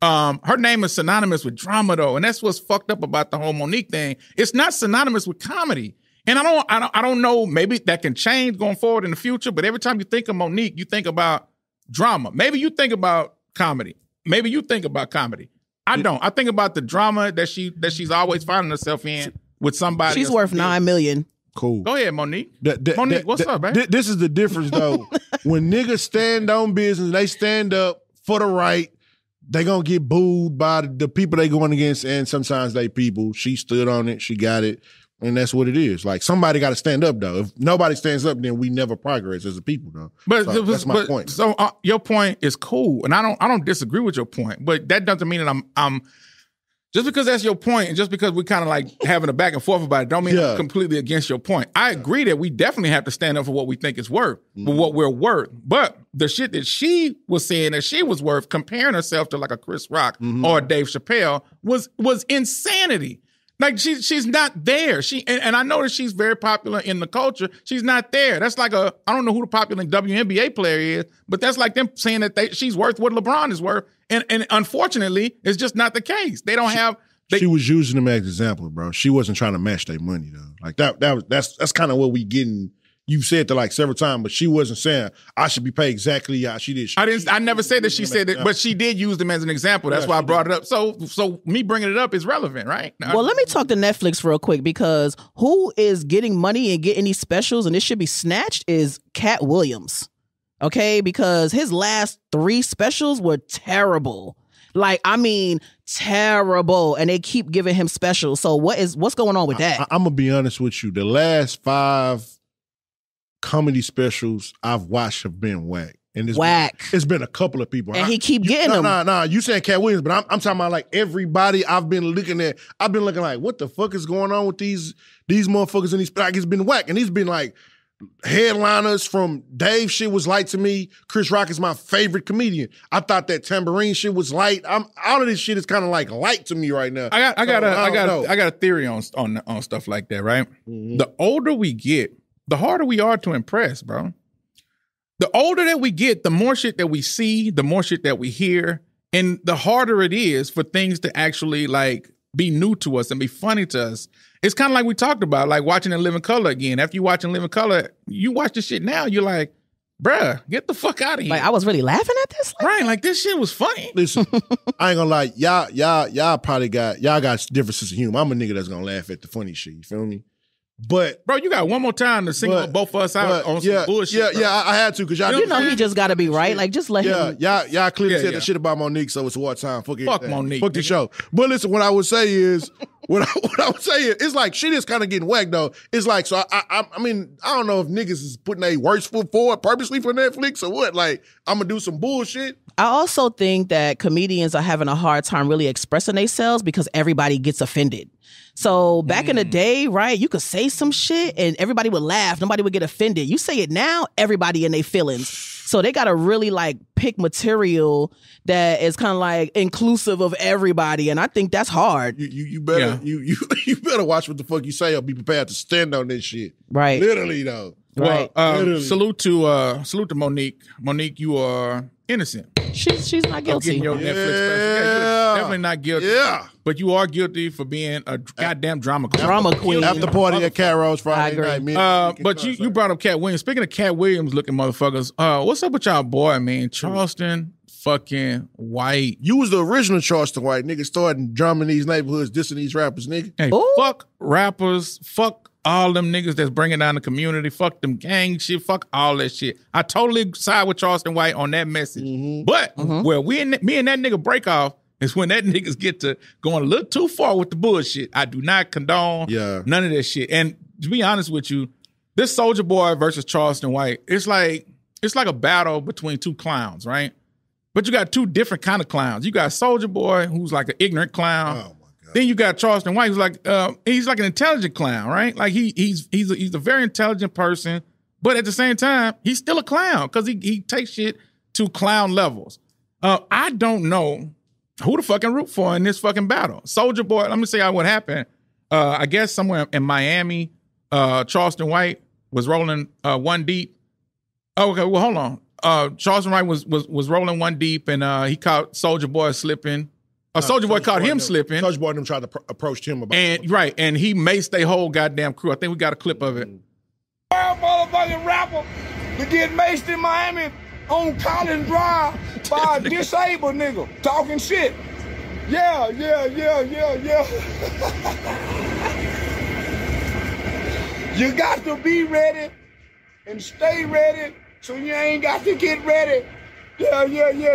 Her name is synonymous with drama, though, and that's what's fucked up about the whole Monique thing. It's not synonymous with comedy, and I don't know. Maybe that can change going forward in the future. But every time you think of Monique, you think about drama. Maybe you think about comedy. Maybe you think about comedy. I don't. I think about the drama that she's always finding herself in with somebody. She's worth $9 million. Cool. Go ahead, Monique. Monique, what's up, man? This is the difference, though. When niggas stand on business, they stand up for the right, they gonna get booed by the people they going against, and sometimes they people. She stood on it. She got it. And that's what it is. Like, somebody got to stand up, though. If nobody stands up, then we never progress as a people, though. That's my point. So your point is cool, and I don't disagree with your point, but that doesn't mean that Just because that's your point, and just because we're kind of like having a back and forth about it, don't mean I'm completely against your point. I agree that we definitely have to stand up for what we think it's worth, for what we're worth. But the shit that she was saying that she was worth, comparing herself to like a Chris Rock or a Dave Chappelle, was insanity. Like she's not there. And I know that she's very popular in the culture. She's not there. That's like I don't know who the popular WNBA player is, but that's like them saying that she's worth what LeBron is worth. And unfortunately, it's just not the case. They don't have. She was using them as an example, bro. She wasn't trying to match their money though. Like that's kind of what we getting. You've said that like several times, but she wasn't saying I should be paid exactly how she did. I never said that she said that, but she did use them as an example. That's why I brought it up. So me bringing it up is relevant, right? Well, let me talk to Netflix real quick, because who is getting money and getting these specials and this should be snatched is Cat Williams. Okay, because his last 3 specials were terrible. Like, I mean, terrible. And they keep giving him specials. So what's going on with that? I'm gonna be honest with you. The last 5 comedy specials I've watched have been whack. And it's been a couple of people. And he keep getting them. Nah, you saying Cat Williams, but I'm talking about like everybody I've been looking at. I've been looking like, what the fuck is going on with these motherfuckers in these, like, it's been whack. And he's been like headliners from Dave shit was light to me. Chris Rock is my favorite comedian. I thought that Tambourine shit was light. All of this shit is kind of like light to me right now. I got a theory on stuff like that, right? Mm-hmm. The older we get, the harder we are to impress, bro. The older that we get, the more shit that we see, the more shit that we hear, and the harder it is for things to actually like be new to us and be funny to us. It's kind of like we talked about, like watching In Living Color again. After you watch In Living Color, you watch this shit now, you're like, bruh, get the fuck out of here. Like, I was really laughing at this? Right, like this shit was funny. Listen, I ain't gonna lie, y'all probably got different sense of humor. I'm a nigga that's gonna laugh at the funny shit, you feel me? But bro, you got one more time to single both of us out on some bullshit. Yeah, I had to, because y'all. You know he just got to be right. Like, just let him. Y'all clearly said the shit about Monique, so it's wartime. Fuck Monique. Fuck the show. But listen, what I would say is, it's like shit is kind of getting whacked though. It's like, so I mean, I don't know if niggas is putting their worst foot forward purposely for Netflix or what. Like, I'm gonna do some bullshit. I also think that comedians are having a hard time really expressing themselves because everybody gets offended. So back in the day, right, you could say some shit and everybody would laugh. Nobody would get offended. You say it now, everybody in their feelings. So they got to really like pick material that is kind of like inclusive of everybody. And I think that's hard. You better you better watch what the fuck you say or be prepared to stand on this shit. Right. Literally though. Right. Well, salute to Monique. Monique, you are innocent. She's not guilty. Getting your Netflix special. You're definitely not guilty. Yeah. But you are guilty for being a goddamn drama queen. Drama queen. After party at Carol's Friday night. But you brought up Cat Williams. Speaking of Cat Williams looking motherfuckers, what's up with y'all boy, man? Charleston fucking White. You was the original Charleston White. Nigga started drumming these neighborhoods, dissing these rappers, nigga. Hey, fuck rappers. Fuck all them niggas that's bringing down the community. Fuck them gang shit. Fuck all that shit. I totally side with Charleston White on that message. Mm-hmm. But where me and that nigga break off is when that niggas get to going a little too far with the bullshit. I do not condone none of that shit. And to be honest with you, this Soulja Boy versus Charleston White, it's like a battle between two clowns, right? But you got two different kind of clowns. You got Soulja Boy, who's like an ignorant clown. Oh my God. Then you got Charleston White, who's like he's like an intelligent clown, right? Like he's a very intelligent person, but at the same time, he's still a clown because he takes shit to clown levels. I don't know who to fucking root for in this fucking battle. Soulja Boy, let me say what happened. I guess somewhere in Miami, Charleston White was rolling one deep. Oh, okay, well, hold on. Charleston White was rolling one deep, and he caught Soulja Boy slipping. Soulja Boy caught him slipping. Soulja Boy and them tried to approach him about and right, and he maced their whole goddamn crew. I think we got a clip of it. Motherfucking rapper to get maced in Miami on Collins Drive by a disabled nigga talking shit. Yeah. You got to be ready and stay ready. So you ain't got to get ready. Yeah.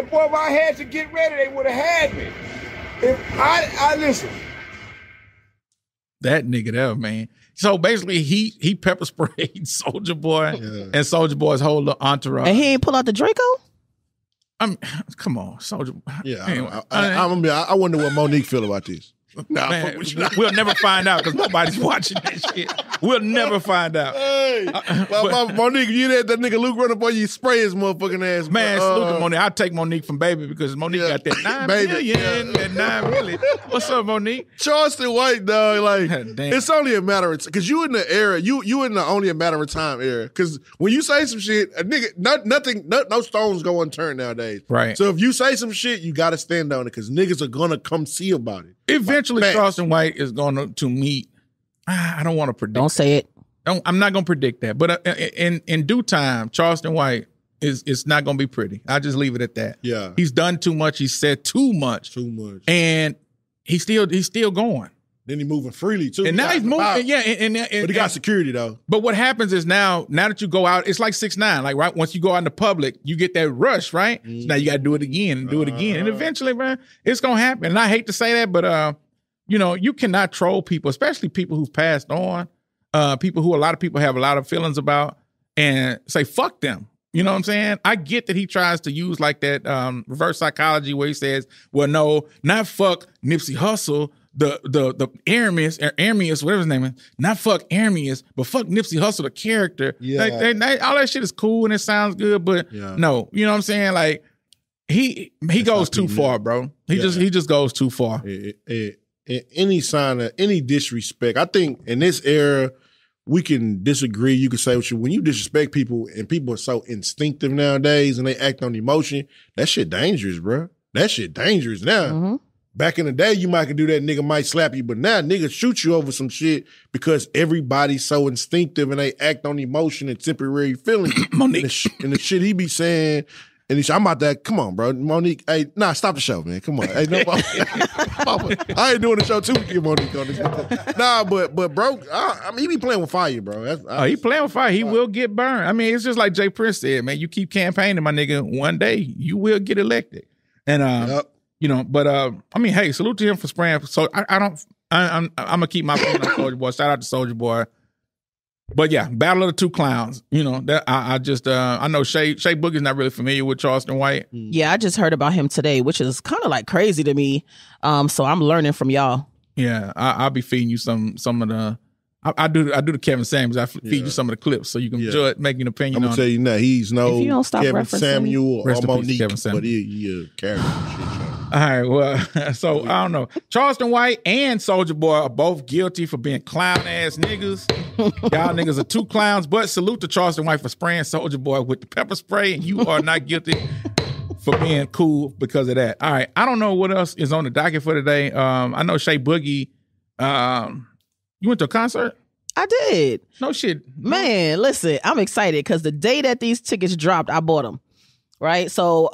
Boy, if I had to get ready, they would have had me. If I listen. That nigga there, man. So basically, he pepper sprayed Soulja Boy and Soulja Boy's whole little entourage. And he ain't pull out the Draco? Come on, Soulja Boy. Yeah, anyway, I wonder what Monique feel about this. Nah, Man, fuck with you. we'll never find out because nobody's watching that shit. We'll never find out. Hey, Monique, you let that nigga Luke run up on you, spray his motherfucking ass. Man, salute to Monique. I'll take Monique from Baby because Monique got that 9 Baby, million. That 9 million. What's up, Monique? Charleston White, dog, like, Damn. it's only a matter of because you in the era, you in the only a matter of time era. Because when you say some shit, a nigga, no stones go unturned nowadays. Right. So if you say some shit, you got to stand on it because niggas are gonna come see about it. Eventually, Facts. Charleston White is going to meet. I don't want to predict. Don't say it. I'm not going to predict that. But in due time, Charleston White is not going to be pretty. I'll just leave it at that. Yeah. He's done too much. He said too much. Too much. And he's still going. Then he moving freely too. And now he's moving. Out. Yeah. But he got security though. But what happens is now that you go out, it's like 6ix9ine. Like, right, once you go out in the public, you get that rush, right? So now you got to do it again and do it again. And eventually, man, it's going to happen. And I hate to say that, but, you cannot troll people, especially people who've passed on, people who a lot of people have a lot of feelings about, and say, fuck them. You know what I'm saying? I get that he tries to use like that reverse psychology where he says, well, no, not fuck Nipsey Hussle, the Armius, whatever his name is, not fuck Armius, but fuck Nipsey Hussle, the character. Yeah. Like, all that shit is cool and it sounds good, but no, you know what I'm saying? Like he goes too far, bro. He just goes too far. Any sign of any disrespect, I think in this era, we can disagree. You can say what you when you disrespect people and people are so instinctive nowadays and they act on emotion, that shit dangerous, bro. That shit dangerous now. Mm-hmm. Back in the day, you might could do that, nigga might slap you, but now niggas shoot you over some shit because everybody's so instinctive and they act on emotion and temporary feelings. Monique. And the shit he be saying, and I'm about that. Come on, bro, Monique. Hey, nah, stop the show, man. Come on. Hey, no, I ain't doing the show too with you, Monique on this. Nah, but bro, I mean, he be playing with fire, bro. He playing with fire. He will get burned. I mean, it's just like Jay Prince said, man. You keep campaigning, my nigga. One day you will get elected. And but I mean, hey, salute to him for spraying. So I'm gonna keep my opinion on Soulja Boy. Shout out to Soulja Boy. But yeah, Battle of the Two Clowns. You know that I know Shay Boogie's not really familiar with Charleston White. Yeah, I just heard about him today, which is kind of like crazy to me. So I'm learning from y'all. Yeah, I'll be feeding you some of the. I do the Kevin Samuels. I feed you some of the clips so you can judge, make an opinion. I'm gonna tell you now, he's no If you don't stop Kevin referencing- Samuel or Rest in peace, Monique, Kevin Samuel. but he a character. Shit, y'all. All right, well, so I don't know. Charleston White and Soulja Boy are both guilty for being clown ass niggas. Y'all niggas are two clowns, but salute to Charleston White for spraying Soulja Boy with the pepper spray, and you are not guilty for being cool because of that. All right, I don't know what else is on the docket for today. I know Shay Boogie. You went to a concert? I did. No shit. Man, listen, I'm excited because the day that these tickets dropped, I bought them. Right? So,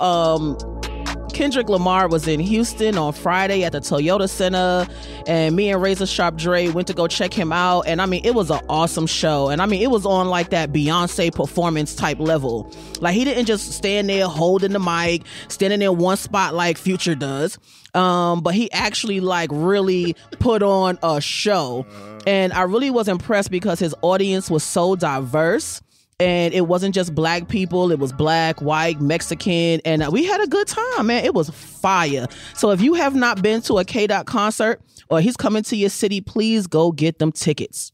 Kendrick Lamar was in Houston on Friday at the Toyota Center, and me and Razor Sharp Dre went to go check him out. And I mean, it was an awesome show. And I mean, it was on like that Beyonce performance type level. Like, he didn't just stand there holding the mic, standing in one spot like Future does. But he actually like really put on a show. And I really was impressed because his audience was so diverse. And it wasn't just black people. It was black, white, Mexican. And we had a good time, man. It was fire. So if you have not been to a K-Dot concert or he's coming to your city, please go get them tickets.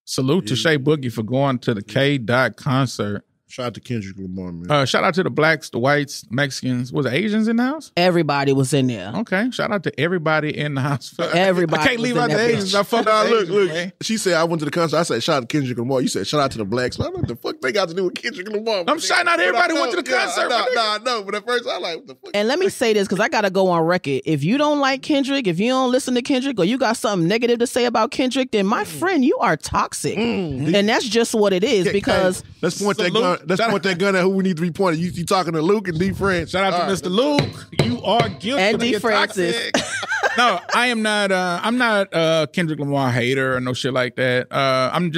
Salute to Shay Boogie for going to the K-Dot concert. Shout out to Kendrick Lamar, man. Shout out to the blacks, the whites, Mexicans. Was it Asians in the house? Everybody was in there. Okay. Shout out to everybody in the house. Everybody I can't was leave in out the that Asians. bitch. I fuck Nah, with look, Asians, look. man. She said I went to the concert. I said shout out to Kendrick Lamar. You said shout out to the blacks. I don't know what the fuck they got to do with Kendrick Lamar. I'm shouting out everybody who went to the concert. Nah, no. But at first I like, what the fuck? And let me say this, because I got to go on record. If you don't like Kendrick, if you don't listen to Kendrick, or you got something negative to say about Kendrick, then my friend, you are toxic. And that's just what it is, because... Hey, let's point that gun. Let's point that gun at who we need to be pointing. You talking to Luke and D. France. Shout out to Mr. Luke. You are guilty. And of D. being Francis. toxic. No, I am not. I'm not a Kendrick Lamar hater or no shit like that. I'm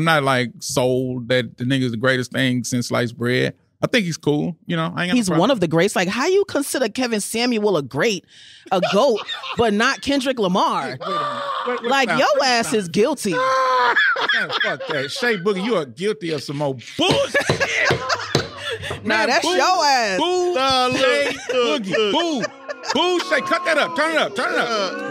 not like sold that the nigga's the greatest thing since sliced bread. I think he's cool. You know, I ain't got He's no problem. one of the greats. Like, how you consider Kevin Samuel a GOAT, but not Kendrick Lamar? Like, your ass is guilty. Man, fuck that. Shay Boogie, you are guilty of some more bullshit. Nah, that's your ass. Boo. Nah, look, Shay look, Boogie. look. Boo. Boo Shay, cut that up. Turn it up.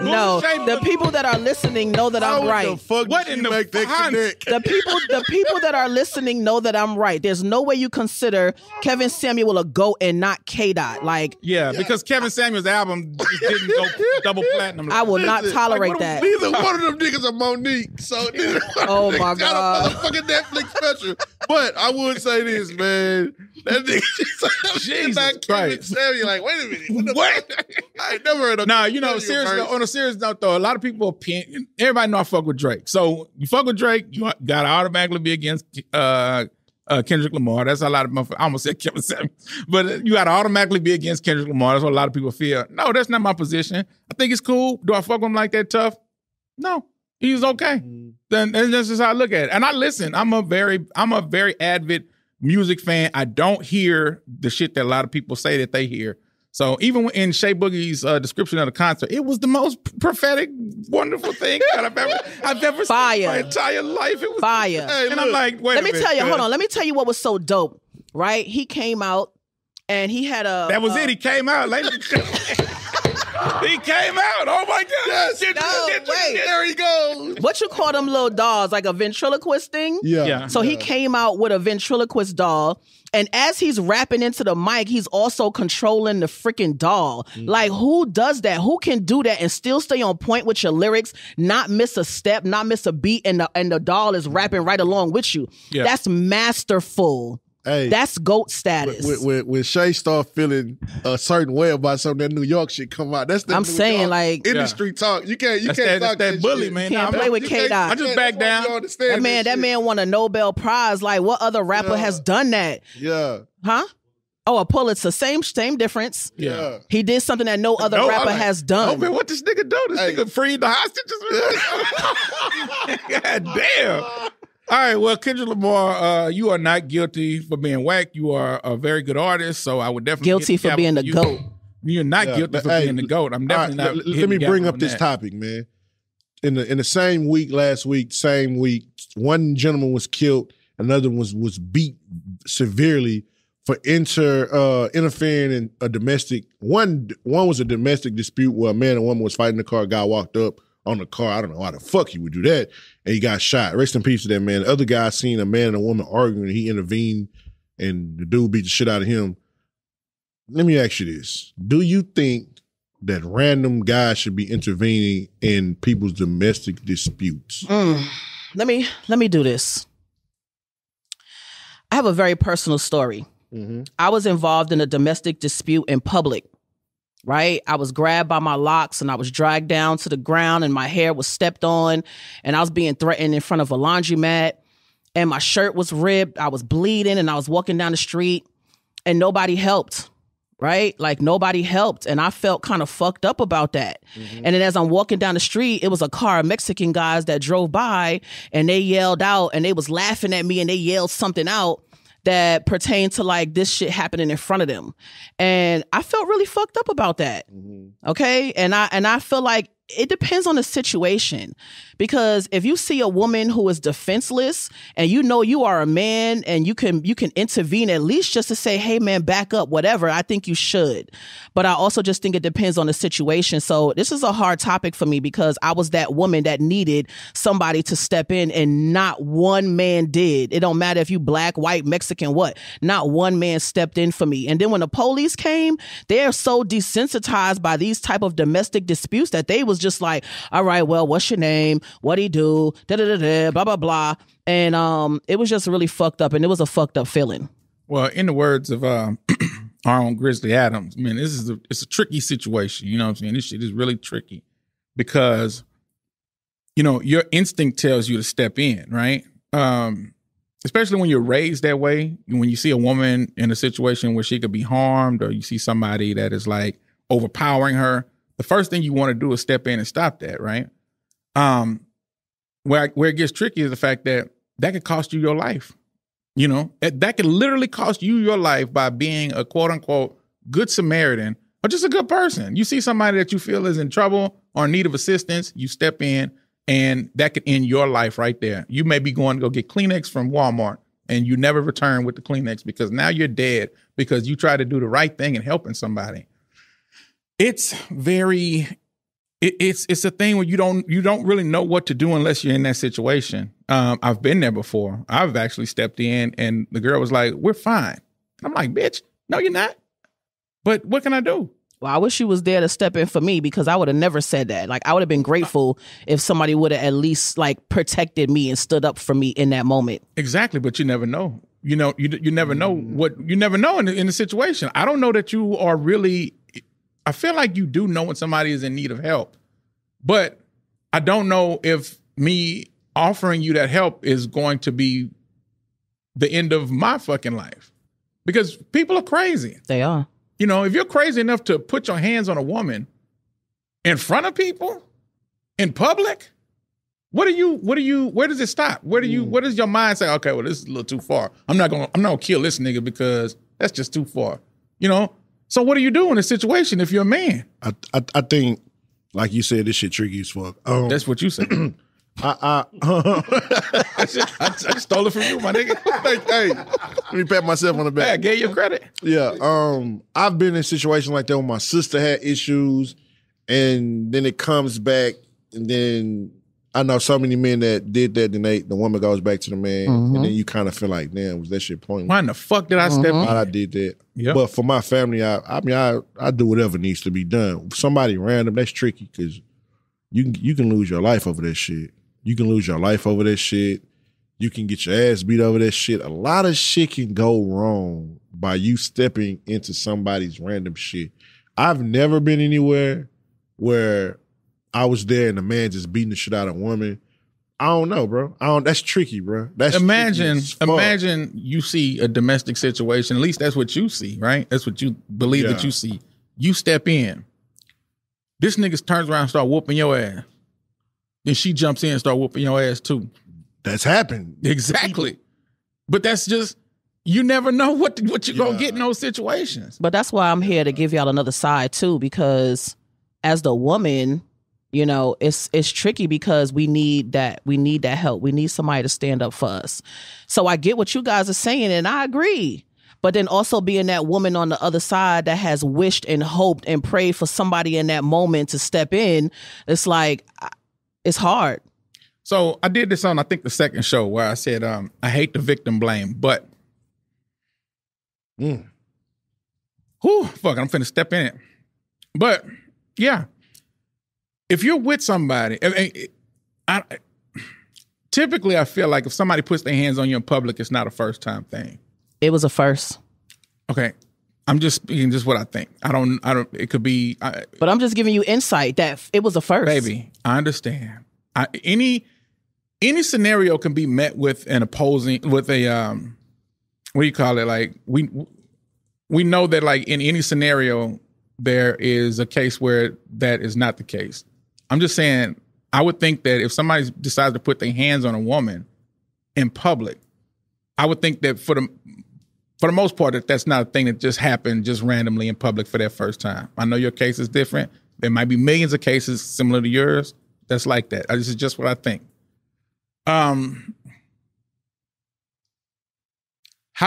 Boo No, Shay, the people that are listening know that I'm right. The fuck What did in you the make that fuck? connect? The people that are listening know that I'm right. There's no way you consider Kevin Samuel a GOAT and not K-Dot. Like, Yeah, because Kevin Samuel's album just didn't go double platinum. I will not tolerate that. Neither one of them niggas are Monique. So Oh, my got God. a motherfucking Netflix special. But I would say this, man. That nigga Jesus not Kevin Christ. Samuel. Like, wait a minute. What? I ain't never heard of Nah, you know, Samuel seriously, verse. on a serious note, though, a lot of people, everybody know I fuck with Drake. So you fuck with Drake, you got to automatically be against Kendrick Lamar. That's a lot of motherfuckers. I almost said Kevin Samuels. But you got to automatically be against Kendrick Lamar. That's what a lot of people feel. No, that's not my position. I think it's cool. Do I fuck with him like that tough? No. He's okay. Then that's just how I look at it. And I listen. I'm a very avid music fan. I don't hear the shit that a lot of people say that they hear. So even in Shea Boogie's description of the concert, it was the most prophetic, wonderful thing that I've ever seen in my entire life. It was Fire. Hey, and look, I'm like, wait Let a me minute, tell you, cuz. hold on. Let me tell you what was so dope, right? He came out and he had a... That was it. He came out. Ladies and gentlemen. He came out. Oh my God. wait. There he goes. What you call them little dolls? Like a ventriloquist thing? Yeah. So he came out with a ventriloquist doll. And as he's rapping into the mic, he's also controlling the freaking doll. Like, who does that? Who can do that and still stay on point with your lyrics, not miss a step, not miss a beat, and the doll is rapping right along with you? Yeah. That's masterful. Hey, That's GOAT status. when Shay start feeling a certain way about some of that New York shit come out, that's the I'm New saying, York like- industry talk. You can't That's talk that bully, shit. man. Can't Nah, play with You can't- K-Dot. I just back down. You understand that man won a Nobel Prize. Like, what other rapper has done that? Yeah. Huh? Oh, a Pulitzer. Same difference. Yeah. He did something that no other No, rapper I'm like, has done. Oh man, what this nigga do? This Hey. nigga freed the hostages. God damn. All right, well, Kendrick Lamar, you are not guilty for being whack. You are a very good artist, so I would definitely Guilty hit the for being the gavel for GOAT. you. You're not Yeah, guilty but for hey, being the GOAT. I'm definitely all right, not. let me bring up on this that. topic, man. In the same week, last week, one gentleman was killed, another one was beat severely for interfering in a domestic. One was a domestic dispute where a man and woman was fighting in the car. A guy walked up on the car. I don't know why the fuck he would do that, and he got shot. Rest in peace to that man. The other guy seen a man and a woman arguing. He intervened, and the dude beat the shit out of him. Let me ask you this: do you think that random guys should be intervening in people's domestic disputes? Let me do this. I have a very personal story. I was involved in a domestic dispute in public, right? I was grabbed by my locks and I was dragged down to the ground and my hair was stepped on and I was being threatened in front of a laundromat and my shirt was ripped. I was bleeding and I was walking down the street and nobody helped. Right? Like nobody helped. And I felt kind of fucked up about that. And then as I'm walking down the street, it was a car of Mexican guys that drove by and they yelled out and they was laughing at me and they yelled something out that pertained to like this shit happening in front of them. And I felt really fucked up about that. Okay. And I feel like it depends on the situation, because if you see a woman who is defenseless and you know you are a man and you can intervene at least just to say, hey man, back up, whatever, I think you should. But I also just think it depends on the situation. So this is a hard topic for me because I was that woman that needed somebody to step in and not one man did. It don't matter if you black, white, Mexican, what, not one man stepped in for me. And then when the police came, they are so desensitized by these type of domestic disputes that they was just like, all right, well, what's your name? What'd he do? Da-da-da-da, blah, blah, blah. And it was just really fucked up, and it was a fucked up feeling. Well, in the words of our own Grizzly Adams, man, it's a tricky situation. You know what I'm saying? This shit is really tricky because, you know, your instinct tells you to step in, right? Especially when you're raised that way. When you see a woman in a situation where she could be harmed, or you see somebody that is like overpowering her, the first thing you want to do is step in and stop that, right? Where it gets tricky is the fact that could cost you your life. You know, that could literally cost you your life by being a quote unquote good Samaritan or just a good person. You see somebody that you feel is in trouble or in need of assistance, you step in, and that could end your life right there. You may be going to go get Kleenex from Walmart and you never return with the Kleenex because now you're dead because you tried to do the right thing and helping somebody. It's very, it's a thing where you don't really know what to do unless you're in that situation. I've been there before. I've actually stepped in and the girl was like, "We're fine." I'm like, "Bitch, no, you're not. But what can I do?" Well, I wish you was there to step in for me because I would have never said that. Like, I would have been grateful if somebody would have at least like protected me and stood up for me in that moment. Exactly, but you never know. You know, you never know you never know in the situation. I don't know that you are really. I feel like you do know when somebody is in need of help, but I don't know if me offering you that help is going to be the end of my fucking life because people are crazy. They are. You know, if you're crazy enough to put your hands on a woman in front of people in public, where does it stop? Where does your mind say, okay, well, this is a little too far. I'm not gonna kill this nigga because that's just too far. You know? So what do you do in a situation if you're a man? I think, like you said, this shit tricky as fuck. That's what you said. I stole it from you, my nigga. Hey, let me pat myself on the back. Hey, I gave you credit. Yeah, I've been in situations like that when my sister had issues, and then it comes back, and then I know so many men that did that, then the woman goes back to the man, and then you kind of feel like, damn, was that shit pointless? Why in the fuck did I step in? I did that. Yep. But for my family, I do whatever needs to be done. Somebody random, that's tricky because you can lose your life over that shit. You can lose your life over that shit. You can get your ass beat over that shit. A lot of shit can go wrong by you stepping into somebody's random shit. I've never been anywhere where I was there and the man just beating the shit out of a woman. I don't know, bro. That's tricky, bro. Imagine you see a domestic situation. At least that's what you see, right? That's what you believe that you see. You step in. This nigga turns around and start whooping your ass. Then she jumps in and start whooping your ass too. That's happened. Exactly. But that's just, you never know what you're going to get in those situations. But that's why I'm here to give y'all another side too, because as the woman, you know, it's tricky because we need that help. We need somebody to stand up for us. So I get what you guys are saying and I agree. But then also being that woman on the other side that has wished and hoped and prayed for somebody in that moment to step in, it's like, it's hard. So I did this on, I think, the second show where I said, I hate the victim blame, but fuck, I'm finna step in it. But yeah, if you're with somebody, typically I feel like if somebody puts their hands on you in public, it's not a first time thing. It was a first. Okay. I'm just speaking just what I think. I don't, it could be. But I'm just giving you insight that it was a first. Baby, I understand. Any scenario can be met with an opposing, with a, what do you call it? Like, we know that like in any scenario, there is a case where that is not the case. I'm just saying, I would think that if somebody decides to put their hands on a woman in public, I would think that for the most part, that's not a thing that just happened just randomly in public for that first time. I know your case is different. There might be millions of cases similar to yours that's like that. This is just what I think. How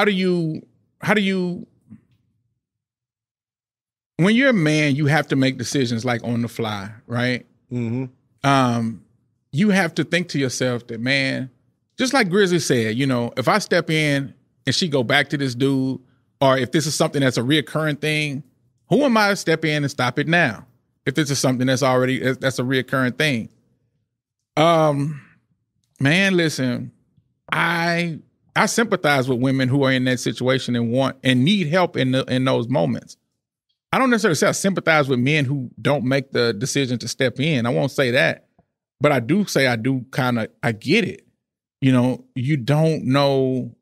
do you, when you're a man, you have to make decisions like on the fly, right? Mm-hmm. You have to think to yourself that, man, just like Grizzly said, you know, if I step in and she go back to this dude, or if this is something that's a reoccurring thing, who am I to step in and stop it now? If this is something that's a reoccurring thing. Man, listen, I sympathize with women who are in that situation and want and need help in those moments. I don't necessarily say I sympathize with men who don't make the decision to step in. I won't say that, but I do say I get it. You know, you don't know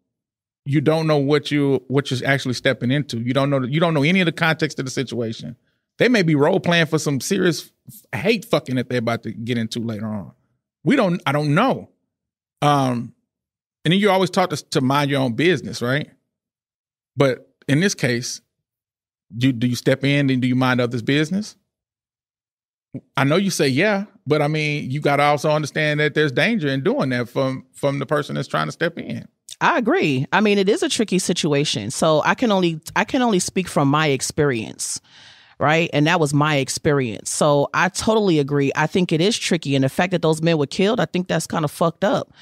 what you're actually stepping into. You don't know any of the context of the situation. They may be role playing for some serious hate fucking that they're about to get into later on. I don't know. And then you're always taught to mind your own business, right? But in this case, do you step in and do you mind others' business? I know you say yeah, but I mean, you got to also understand that there's danger in doing that from the person that's trying to step in. I agree. I mean, it is a tricky situation. So I can only speak from my experience, right? And that was my experience. So I totally agree. I think it is tricky. And the fact that those men were killed, I think that's kind of fucked up.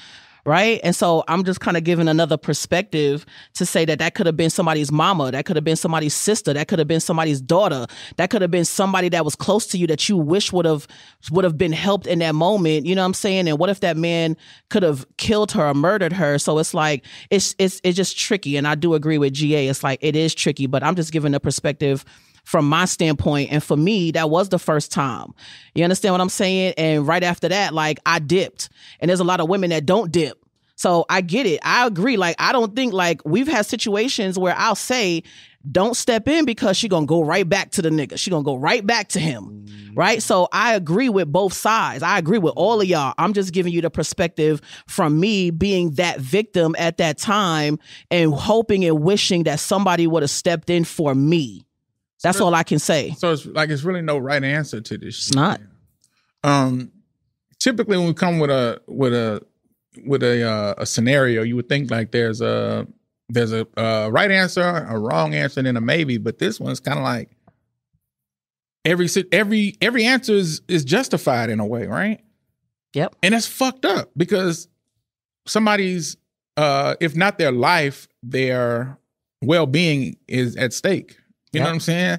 Right. And so I'm just kind of giving another perspective to say that could have been somebody's mama. That could have been somebody's sister. That could have been somebody's daughter. That could have been somebody that was close to you that you wish would have been helped in that moment. You know what I'm saying? And what if that man could have killed her or murdered her? So it's like it's just tricky. And I do agree with GA. It's like it is tricky, but I'm just giving a perspective from my standpoint. And for me, that was the first time. You understand what I'm saying? And right after that, like I dipped. And there's a lot of women that don't dip. So I get it. I agree. Like, I don't think like we've had situations where I'll say, don't step in because she gonna go right back to the nigga. She gonna go right back to him. Right? So I agree with both sides. I agree with all of y'all. I'm just giving you the perspective from me being that victim at that time and hoping and wishing that somebody would have stepped in for me. That's all I can say. So it's like it's really no right answer to this shit. It's not. Typically when we come with a scenario, you would think like there's a right answer, a wrong answer, and then a maybe. But this one's kind of like every answer is justified in a way, right? Yep. And that's fucked up because somebody's if not their life, their well-being is at stake. You know what I'm saying?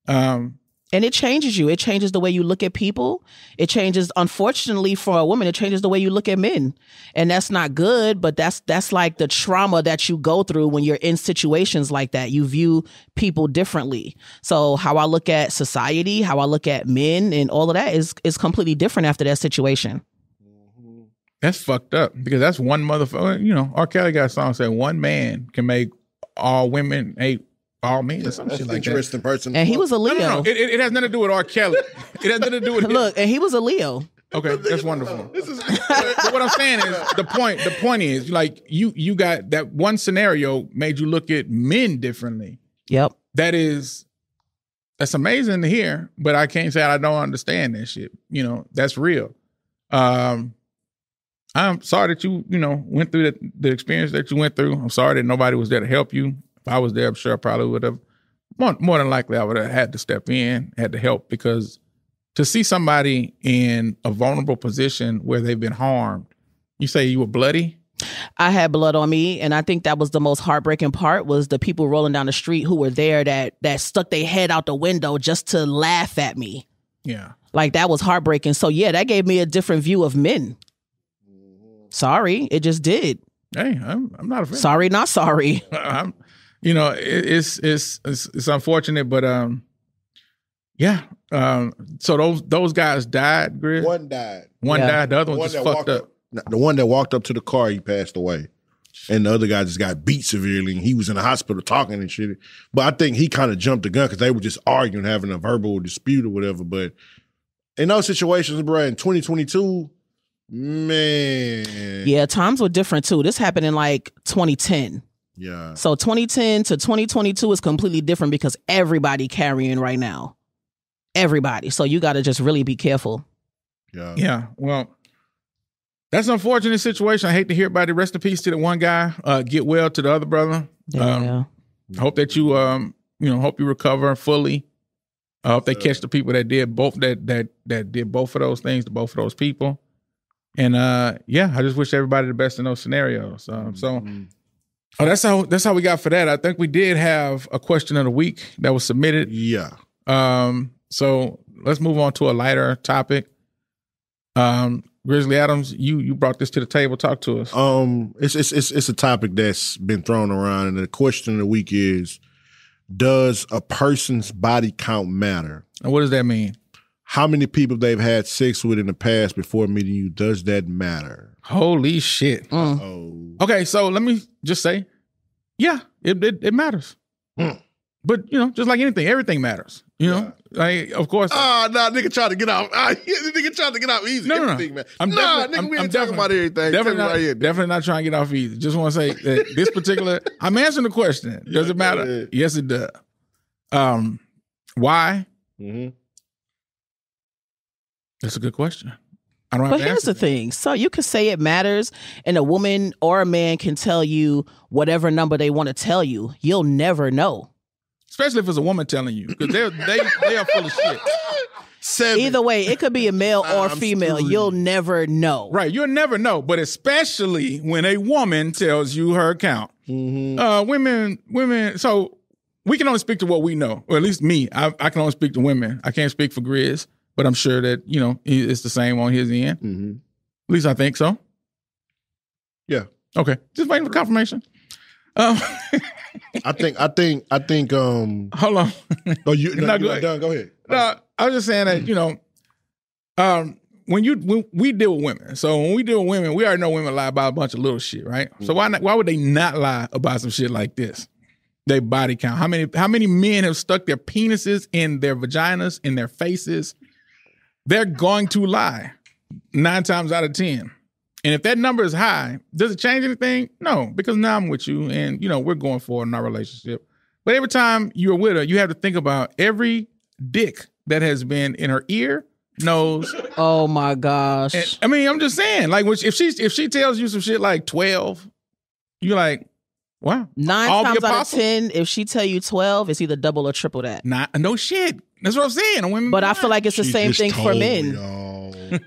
And it changes you. It changes the way you look at people. It changes, unfortunately, for a woman, it changes the way you look at men. And that's not good, but that's like the trauma that you go through when you're in situations like that. You view people differently. So how I look at society, how I look at men and all of that is completely different after that situation. That's fucked up because that's one motherfucker. You know, R. Kelly got a song saying one man can make all women hate all men or some shit like that. Interesting person. And he was a Leo. No. It has nothing to do with R. Kelly. It has nothing to do with him. Look, and he was a Leo. Okay, that's wonderful. But what I'm saying is the point is like you got that one scenario made you look at men differently. Yep. That's amazing to hear, but I can't say I don't understand that shit. You know, that's real. I'm sorry that you went through the experience that you went through. I'm sorry that nobody was there to help you. If I was there, I'm sure I probably would have, more than likely I would have had to step in, had to help, because to see somebody in a vulnerable position where they've been harmed, you say you were bloody? I had blood on me, and I think that was the most heartbreaking part was the people rolling down the street who were there that stuck their head out the window just to laugh at me. Yeah. Like, that was heartbreaking. So, yeah, that gave me a different view of men. Sorry, it just did. Hey, I'm not offended. Sorry, not sorry. It's unfortunate, but yeah. So those guys died, Grizz? One died. One died. The other one just fucked up. The one that walked up to the car, he passed away. And the other guy just got beat severely, and he was in the hospital talking and shit. But I think he kind of jumped the gun because they were just arguing, having a verbal dispute or whatever. But in those situations, bro, in 2022, man. Yeah, times were different too. This happened in like 2010. Yeah. So 2010 to 2022 is completely different because everybody carrying right now. Everybody. So you got to just really be careful. Yeah. Yeah. Well, that's an unfortunate situation. I hate to hear about it. Rest in peace to the one guy. Get well to the other brother. Yeah. I hope that you, hope you recover fully. I hope they catch the people that did both that did both of those things to both of those people. And I just wish everybody the best in those scenarios. That's how we got for that. I think we did have a question of the week that was submitted. Yeah. So let's move on to a lighter topic. Grizzly Adams, you brought this to the table. Talk to us. It's a topic that's been thrown around, and the question of the week is: does a person's body count matter? And what does that mean? How many people they've had sex with in the past before meeting you? Does that matter? Holy shit! Oh. Okay, so let me just say, yeah, it matters. But just like anything, everything matters. You know, like of course. Nigga trying to get out. Nigga trying to get out easy. No. Everything, man. We ain't talking about everything. Definitely not trying to get off easy. Just want to say that this particular. I'm answering the question. Does it matter? Yes, it does. Why? Mm-hmm. That's a good question. I don't have But to here's answer the thing. So you could say it matters, and a woman or a man can tell you whatever number they want to tell you. You'll never know. especially if it's a woman telling you, because they are full of shit. 7. Either way, it could be a male or female. screwed. You'll never know. Right, you'll never know, but especially when a woman tells you her account. Women. So we can only speak to what we know, or at least me. I can only speak to women. I can't speak for Grizz, but I'm sure that it's the same on his end. Mm-hmm. At least I think so. Yeah. Okay, just waiting for confirmation. I think. Hold on. Oh, you No, no, go ahead. done. Go ahead. No, I was just saying that, when we deal with women, so when we deal with women, we already know women lie about a bunch of little shit, right? So why would they not lie about some shit like this? They body count. How many men have stuck their penises in their vaginas, in their faces? They're going to lie 9 times out of 10. And if that number is high, does it change anything? No, because now I'm with you and, we're going forward in our relationship. But every time you're with her, you have to think about every dick that has been in her ear, nose. Oh my gosh. And, I'm just saying, like, if she tells you some shit like 12, you're like, wow. 9 all be times out of apostle? 10, if she tell you 12, it's either double or triple that. No shit. That's what I'm saying. Women, But I feel like it's the She same just thing for told men. y'all.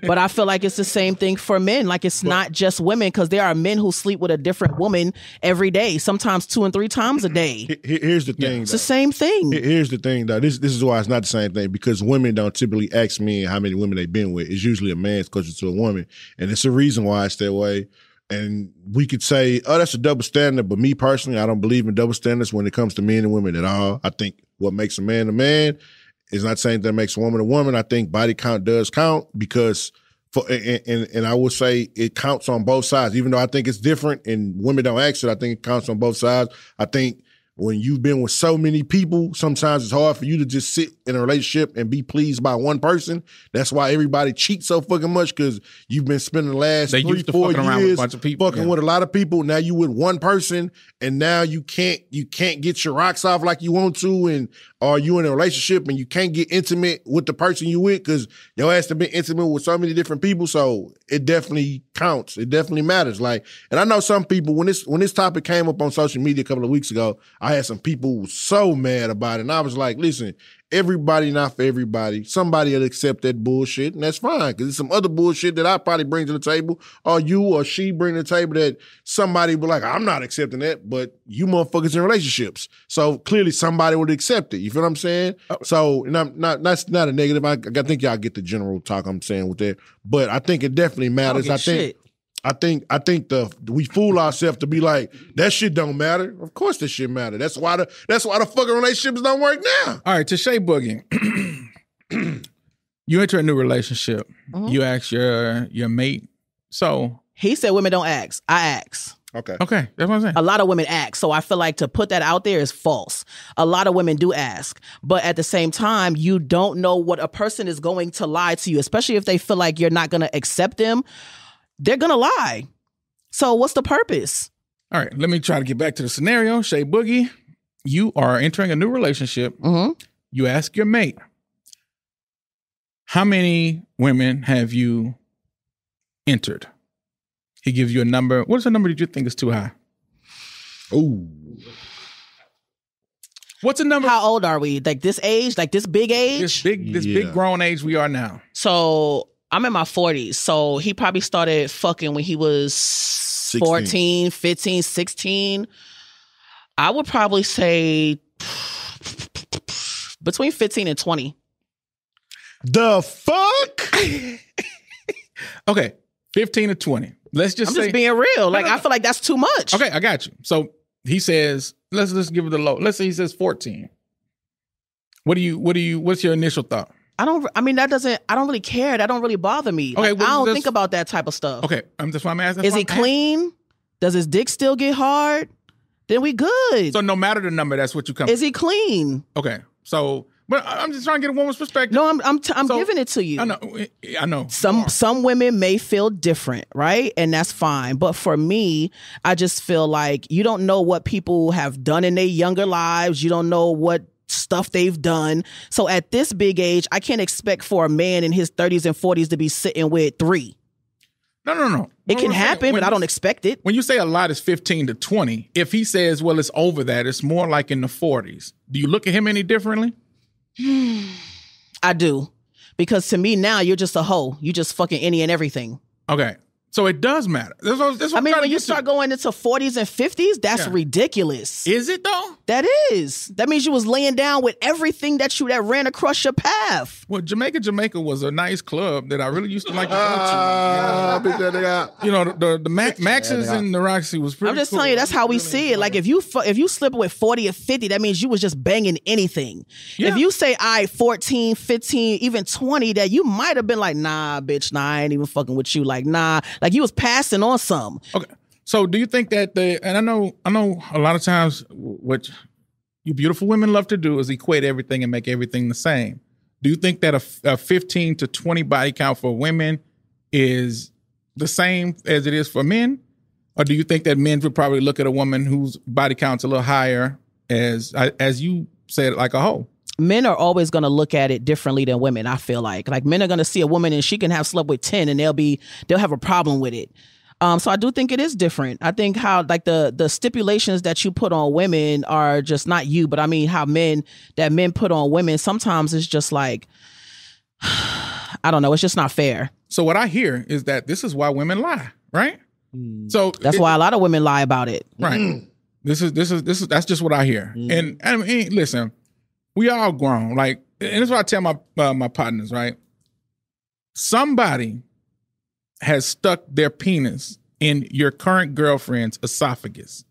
But I feel like it's the same thing for men. Like it's not just women, because there are men who sleep with a different woman every day, sometimes 2 and 3 times a day. Here's the thing. It's the same thing. Here's the thing, though. This is why it's not the same thing, because women don't typically ask men how many women they've been with. It's usually a man's closer to a woman, and it's a reason why it's that way. And we could say, oh, that's a double standard, but me personally, I don't believe in double standards when it comes to men and women at all. I think what makes a man is not saying that makes a woman a woman. I think body count does count because. And I would say it counts on both sides, even though I think it's different and women don't ask it. I think it counts on both sides. I think when you've been with so many people, sometimes it's hard for you to just sit in a relationship and be pleased by one person. That's why everybody cheats so fucking much, because you've been spending the last 3-4 around with a years bunch of people. fucking with a lot of people. Now you with one person, and now you can't get your rocks off like you want to, or you in a relationship and you can't get intimate with the person you with because your ass have been intimate with so many different people. So it definitely counts. It definitely matters. Like, and I know some people, when this topic came up on social media a couple of weeks ago, I had some people who were so mad about it. And I was like, listen, everybody not for everybody. Somebody will accept that bullshit, and that's fine, because there's some other bullshit that I probably bring to the table, or you or she bring to the table that somebody be like, I'm not accepting that, but you motherfuckers in relationships. So clearly somebody would accept it. You feel what I'm saying? So, and that's not a negative. I think y'all get the general talk I'm saying with that. But I think it definitely matters. I think we fool ourselves to be like, that shit don't matter. Of course that shit matter. That's why the fucking relationships don't work now. All right, to Shay Boogie, you enter a new relationship. Mm-hmm. You ask your mate. So He said women don't ask. I ask. Okay. that's what I'm saying. A lot of women ask. So I feel like to put that out there is false. A lot of women do ask. But at the same time, you don't know what a person is going to lie to you, especially if they feel like you're not going to accept them. They're going to lie. So what's the purpose? All right, let me try to get back to the scenario. Shay Boogie, you are entering a new relationship. Mm-hmm. You ask your mate, how many women have you entered? He gives you a number. What's the number that you think is too high? Ooh. What's a number? How old are we? Like this age? Like this big age? This big grown age we are now. So I'm in my 40s. So he probably started fucking when he was 14, 15, 16. I would probably say between 15 and 20. The fuck? Okay, 15 to 20. Let's just I'm say. just being real. Like, no. I feel like that's too much. Okay, I got you. So he says, let's give it the low. Let's say he says 14. What's your initial thought? I don't really care. That don't really bother me. Okay, Like, well, I don't let's- think about that type of stuff. Okay, that's why I'm asking. Is he clean? Does his dick still get hard? Then we good. So no matter the number, that's what you come. Is he clean? Okay, so but I'm just trying to get a woman's perspective. No, I'm So- giving it to you. I know. Some women may feel different, right? And that's fine. But for me, I just feel like you don't know what people have done in their younger lives. You don't know what stuff they've done. So at this big age, I can't expect for a man in his 30s and 40s to be sitting with 3. No. It can happen, but I don't expect it. When you say a lot is 15 to 20, if he says, well, it's over that, it's more like in the 40s. Do you look at him any differently? I do. Because to me now, you're just a hoe. You just fucking any and everything. Okay. So it does matter. That's what I mean, I'm when you start going into 40s and 50s, that's ridiculous. Is it though? That is. That means you was laying down with everything that ran across your path. Well, Jamaica was a nice club that I really used to like to go to. You know, the Max's and the Roxy was pretty I'm just cool. telling you, that's how we see it. Like if you slip with 40 or 50, that means you was just banging anything. Yeah. If you say, 14, 15, even 20, that you might have been like, nah, bitch, I ain't even fucking with you. Like, nah. Like you was passing on some. Okay. So do you think that and I know a lot of times what you beautiful women love to do is equate everything and make everything the same. Do you think that a 15 to 20 body count for women is the same as it is for men? Or do you think that men would probably look at a woman whose body count's a little higher as you said, like a hoe? Men are always going to look at it differently than women, I feel like. Like men are going to see a woman and she can have slept with 10 and they'll have a problem with it. So I do think it is different. I think how like the stipulations that you put on women are just not you, but I mean how men put on women. Sometimes it's just like, I don't know. It's just not fair. So what I hear is that this is why women lie, right? So that's why a lot of women lie about it. Right. That's just what I hear. And I mean, listen, we all grown. Like, and that's what I tell my partners, right? Somebody has stuck their penis in your current girlfriend's esophagus.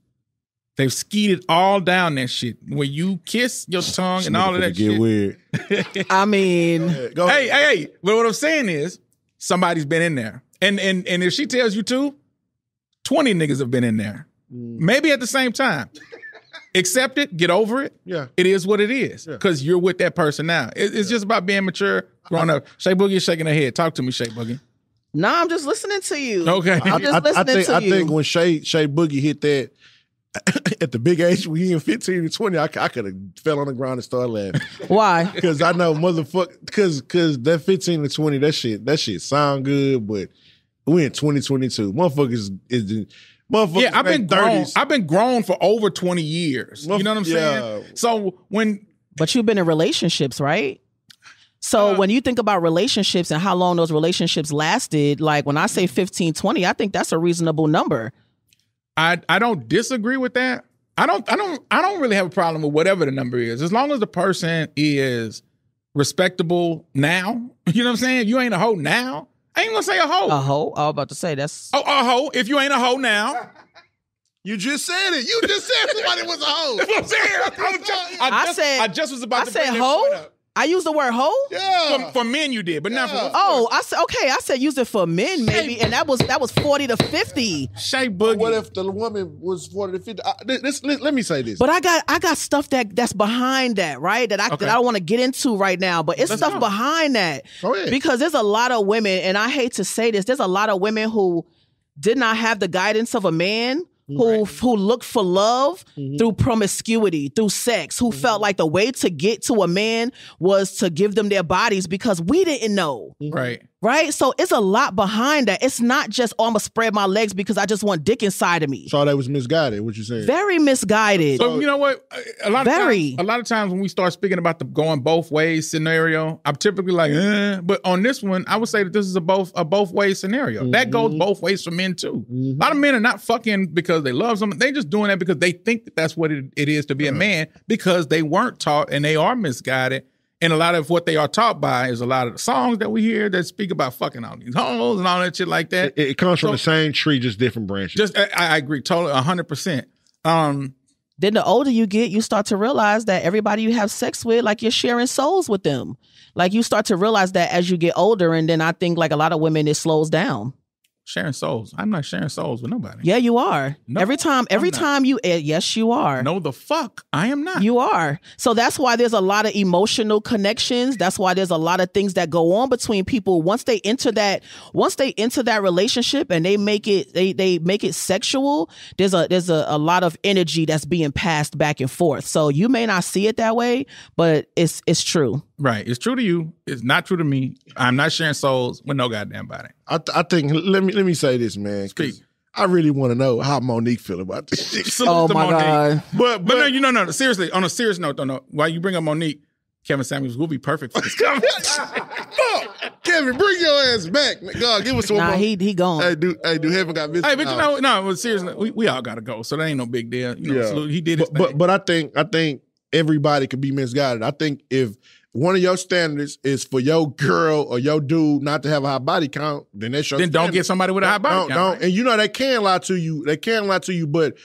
They've skied it all down that shit. Where you kiss your tongue and all of that shit. Get weird. I mean, hey. But what I'm saying is, somebody's been in there. And if she tells you to, 20 niggas have been in there. Maybe at the same time. Accept it, get over it. Yeah. It is what it is. Because you're with that person now. It's just about being mature, growing up. Shay Boogie is shaking her head. Talk to me, Shay Boogie. Nah, I'm just listening to you. Okay. I'm just listening to you. I think when Shay Boogie hit that at the big age when he in 15 to 20, I could have fell on the ground and started laughing. Why? Because I know because that 15 to 20, that shit sound good, but we in 2022. Motherfuckers is motherfuckers. Yeah, I've been grown for over 20 years. You know what I'm saying? So but you've been in relationships, right? So when you think about relationships and how long those relationships lasted, like when I say 15, 20, I think that's a reasonable number. I don't disagree with that. I don't really have a problem with whatever the number is. As long as the person is respectable now. You know what I'm saying? If you ain't a hoe now, I ain't gonna say a hoe. A hoe? I was about to say that's a hoe. If you ain't a hoe now. You just said it. You just said somebody was a hoe. That's what I'm saying. I just was about to bring that hoe? point up. I used the word hoe? Yeah. For men you did, but not for women. Oh, I said use it for men maybe, and that was 40 to 50. Shay Boogie. What if the woman was 40 to 50? Let me say this. But I got stuff that's behind that, right? That I don't want to get into right now, but it's stuff behind that. Go ahead. Because there's a lot of women, and I hate to say this, there's a lot of women who did not have the guidance of a man. Who looked for love through promiscuity, through sex, who felt like the way to get to a man was to give them their bodies because we didn't know. Right? So it's a lot behind that. It's not just, I'm going to spread my legs because I just want dick inside of me. So that was misguided, what you saying? Very misguided. So you know what? A lot of times when we start speaking about the going both ways scenario, I'm typically like, but on this one, I would say that this is a both way scenario. That goes both ways for men too. A lot of men are not fucking because they love someone. They just doing that because they think that that's what it is to be a man because they weren't taught and they are misguided. And a lot of what they are taught by is a lot of the songs that we hear that speak about fucking all these hoes and all that shit like that. It comes from the same tree, just different branches. I agree, totally, 100%. Then the older you get, you start to realize that everybody you have sex with, like you're sharing souls with them. Like you start to realize that as you get older, and then I think like a lot of women, it slows down. Sharing souls. I'm not sharing souls with nobody. Yeah, you are. No, every time you, yes, you are. No, the fuck, I am not. You are. So that's why there's a lot of emotional connections. That's why there's a lot of things that go on between people once they enter that relationship and they make it sexual. There's a lot of energy that's being passed back and forth. So you may not see it that way, but it's true. Right. It's true to you. It's not true to me. I'm not sharing souls with no goddamn body. I think let me say this, man. 'Cause Speak. I really want to know how Monique feel about this shit. Salute Oh to my Monique. God. But But no. Seriously, on a serious note, though, no. While you bring up Monique, Kevin Samuels will be perfect for this conversation. Fuck, Kevin, bring your ass back. God, give us one Nah, more. he gone. Hey, do Heaven got business? Hey, but you know, no, but seriously, we all gotta go, so that ain't no big deal. You know, salute, he did his thing. But I think everybody can be misguided. I think if one of your standards is for your girl or your dude not to have a high body count, then that's your then don't standard. get somebody with a high body count. Don't. Right? And you know they can lie to you. They can lie to you, but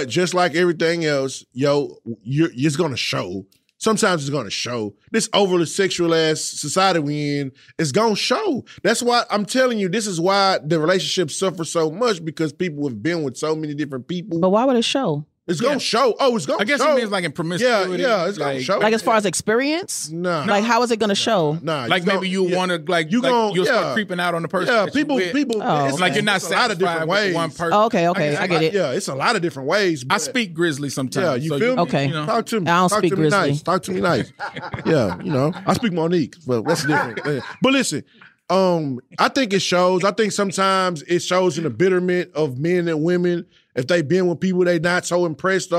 just like everything else, it's gonna show. Sometimes it's gonna show. This overly sexual ass society we in is gonna show. That's why I'm telling you, this is why the relationship suffers so much, because people have been with so many different people. But why would it show? It's gonna show. Oh, it's gonna I guess show. it means like in promiscuity. Yeah, it's gonna show. Like as far as experience? Nah. Like how is it going to show? Nah, Like maybe you want to you'll start creeping out on the person. Yeah, that you with. Oh, it's okay. Like you're not it's a lot of satisfied different with ways. one person. Oh, okay, I get it. Yeah, it's a lot of different ways. I speak grizzly sometimes. Yeah, you so feel me? Okay. You know. Talk to me. I don't Talk speak to me grizzly. nice. Talk to me nice. Yeah, you know, I speak Monique, but that's different. But listen, I think it shows. I think sometimes it shows in the bitterment of men and women. If they been with people they not so impressed,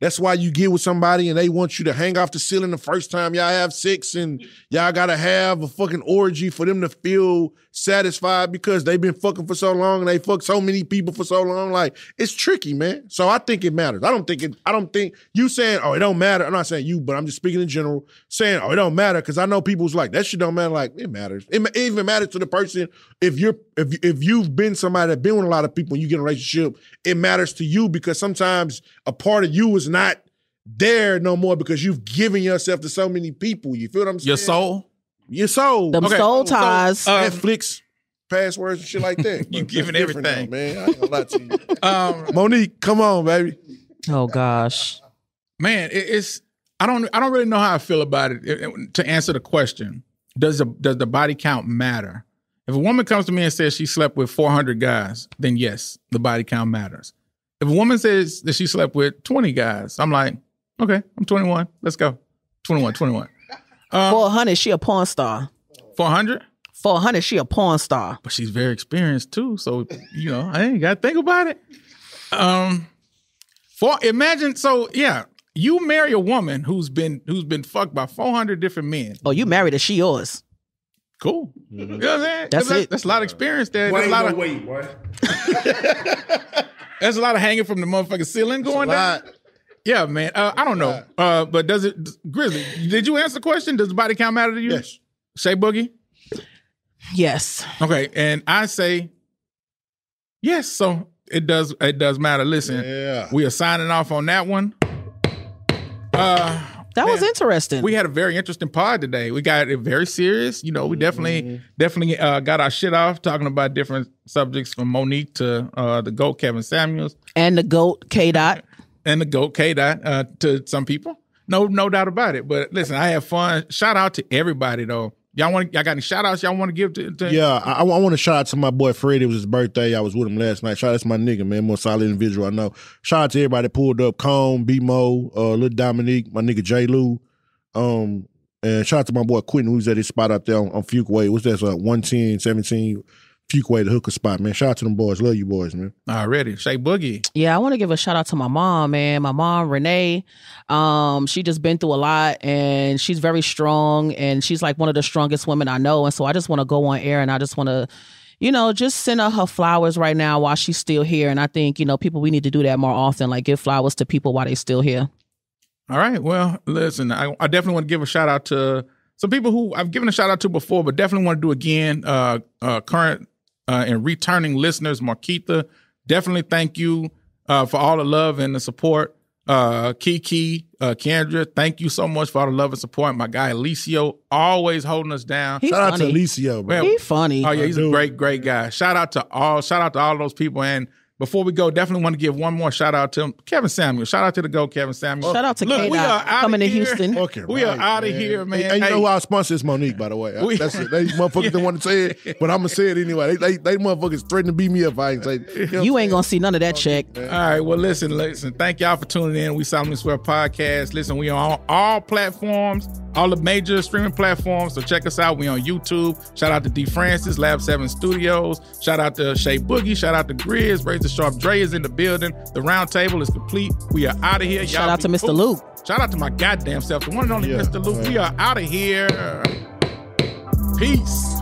that's why you get with somebody and they want you to hang off the ceiling the first time y'all have sex, and y'all gotta have a fucking orgy for them to feel satisfied because they've been fucking for so long and they fucked so many people for so long. Like, it's tricky, man. So I think it matters. I don't think you saying, oh, it don't matter. I'm not saying you, but I'm just speaking in general, saying, oh, it don't matter, because I know people's like, that shit don't matter. Like, it matters. It even matters to the person. If you've been somebody that been with a lot of people and you get in a relationship, it matters to you, because sometimes a part of you is not there no more because you've given yourself to so many people. You feel what I'm saying? Your soul. Your soul. Them soul ties. Netflix passwords and shit like that. You But giving that's different everything. though, man. I ain't gonna lie to you. Monique, come on, baby. Oh gosh. Man, it's I don't really know how I feel about it. To answer the question, does the body count matter? If a woman comes to me and says she slept with 400 guys, then yes, the body count matters. If a woman says that she slept with 20 guys, I'm like, okay, I'm 21. Let's go. 21. 400, she a porn star. 400? 400, she a porn star. But she's very experienced too, so I ain't got to think about it. You marry a woman who's been fucked by 400 different men. Oh, you married her, she yours. Cool. You know what I'm saying? That's it. That's a lot of experience there. Boy, There's ain't a lot no of way, boy. there's a lot of hanging from the motherfucking ceiling going down. Yeah, man. I don't know. But does it, Grizzly? Did you answer the question? Does the body count matter to you? Yes. Shay Boogie. Yes. Okay, and I say yes. So it does. It does matter. Listen, Yeah. we are signing off on that one. That was interesting. We had a very interesting pod today. We got it very serious. We definitely got our shit off talking about different subjects, from Monique to the GOAT Kevin Samuels and the GOAT K-Dot. and the GOAT K-Dot to some people. No doubt about it. But listen, I have fun. Shout out to everybody though. Y'all got any shout outs y'all want to give to Yeah, I want to shout out to my boy Fred. It was his birthday. I was with him last night. Shout out to my nigga, man. More solid individual I know. Shout out to everybody that pulled up. Cone, B-Mo, Lil Dominique, my nigga J. Lou. And shout out to my boy Quentin, who's at his spot out there on Fuquay. What's that? 110, 17 Fuquay, the hooker spot, man. Shout out to them boys. Love you boys, man. already? Shay Boogie. Yeah, I want to give a shout out to my mom, man. My mom, Renee. She just been through a lot and she's very strong and she's like one of the strongest women I know. And so I just want to go on air and I just want to, just send her flowers right now while she's still here. And I think, people, we need to do that more often, like give flowers to people while they still here. All right. Well, listen, I definitely want to give a shout out to some people who I've given a shout out to before, but definitely want to do again. Current and returning listeners, Marquita, definitely thank you for all the love and the support. Kiki, Kendra, thank you so much for all the love and support. My guy Alicio, always holding us down. He's Shout out to funny. Alicio, bro. Man, He's funny. Oh yeah, he's a Dude. great guy. Shout out to all those people. And before we go, definitely want to give one more shout out to Kevin Samuel. Shout out to the GOAT Kevin Samuel. Shout out to Look, we K-Dot are outta coming to here. Houston. Okay, We are right, out of here, man. And you Hey. know who our sponsor is? Monique, by the way. That's it. They motherfuckers didn't want to say it, but I'm going to say it anyway. They motherfuckers threatening to beat me up if I ain't say it. You ain't going to see none of that check. All right, well, listen. Thank y'all for tuning in. We Solemnly Swear Podcast. Listen, we are on all platforms, all the major streaming platforms. So check us out. We on YouTube. Shout out to D Francis, Lab 7 Studios. Shout out to Shay Boogie. Shout out to Grizz. Razor Sharp Dre is in the building. The round table is complete. We are out of here. Shout out to Mr. Luke. Shout out to my goddamn self, the one and only Mr. Luke. We are out of here. Peace.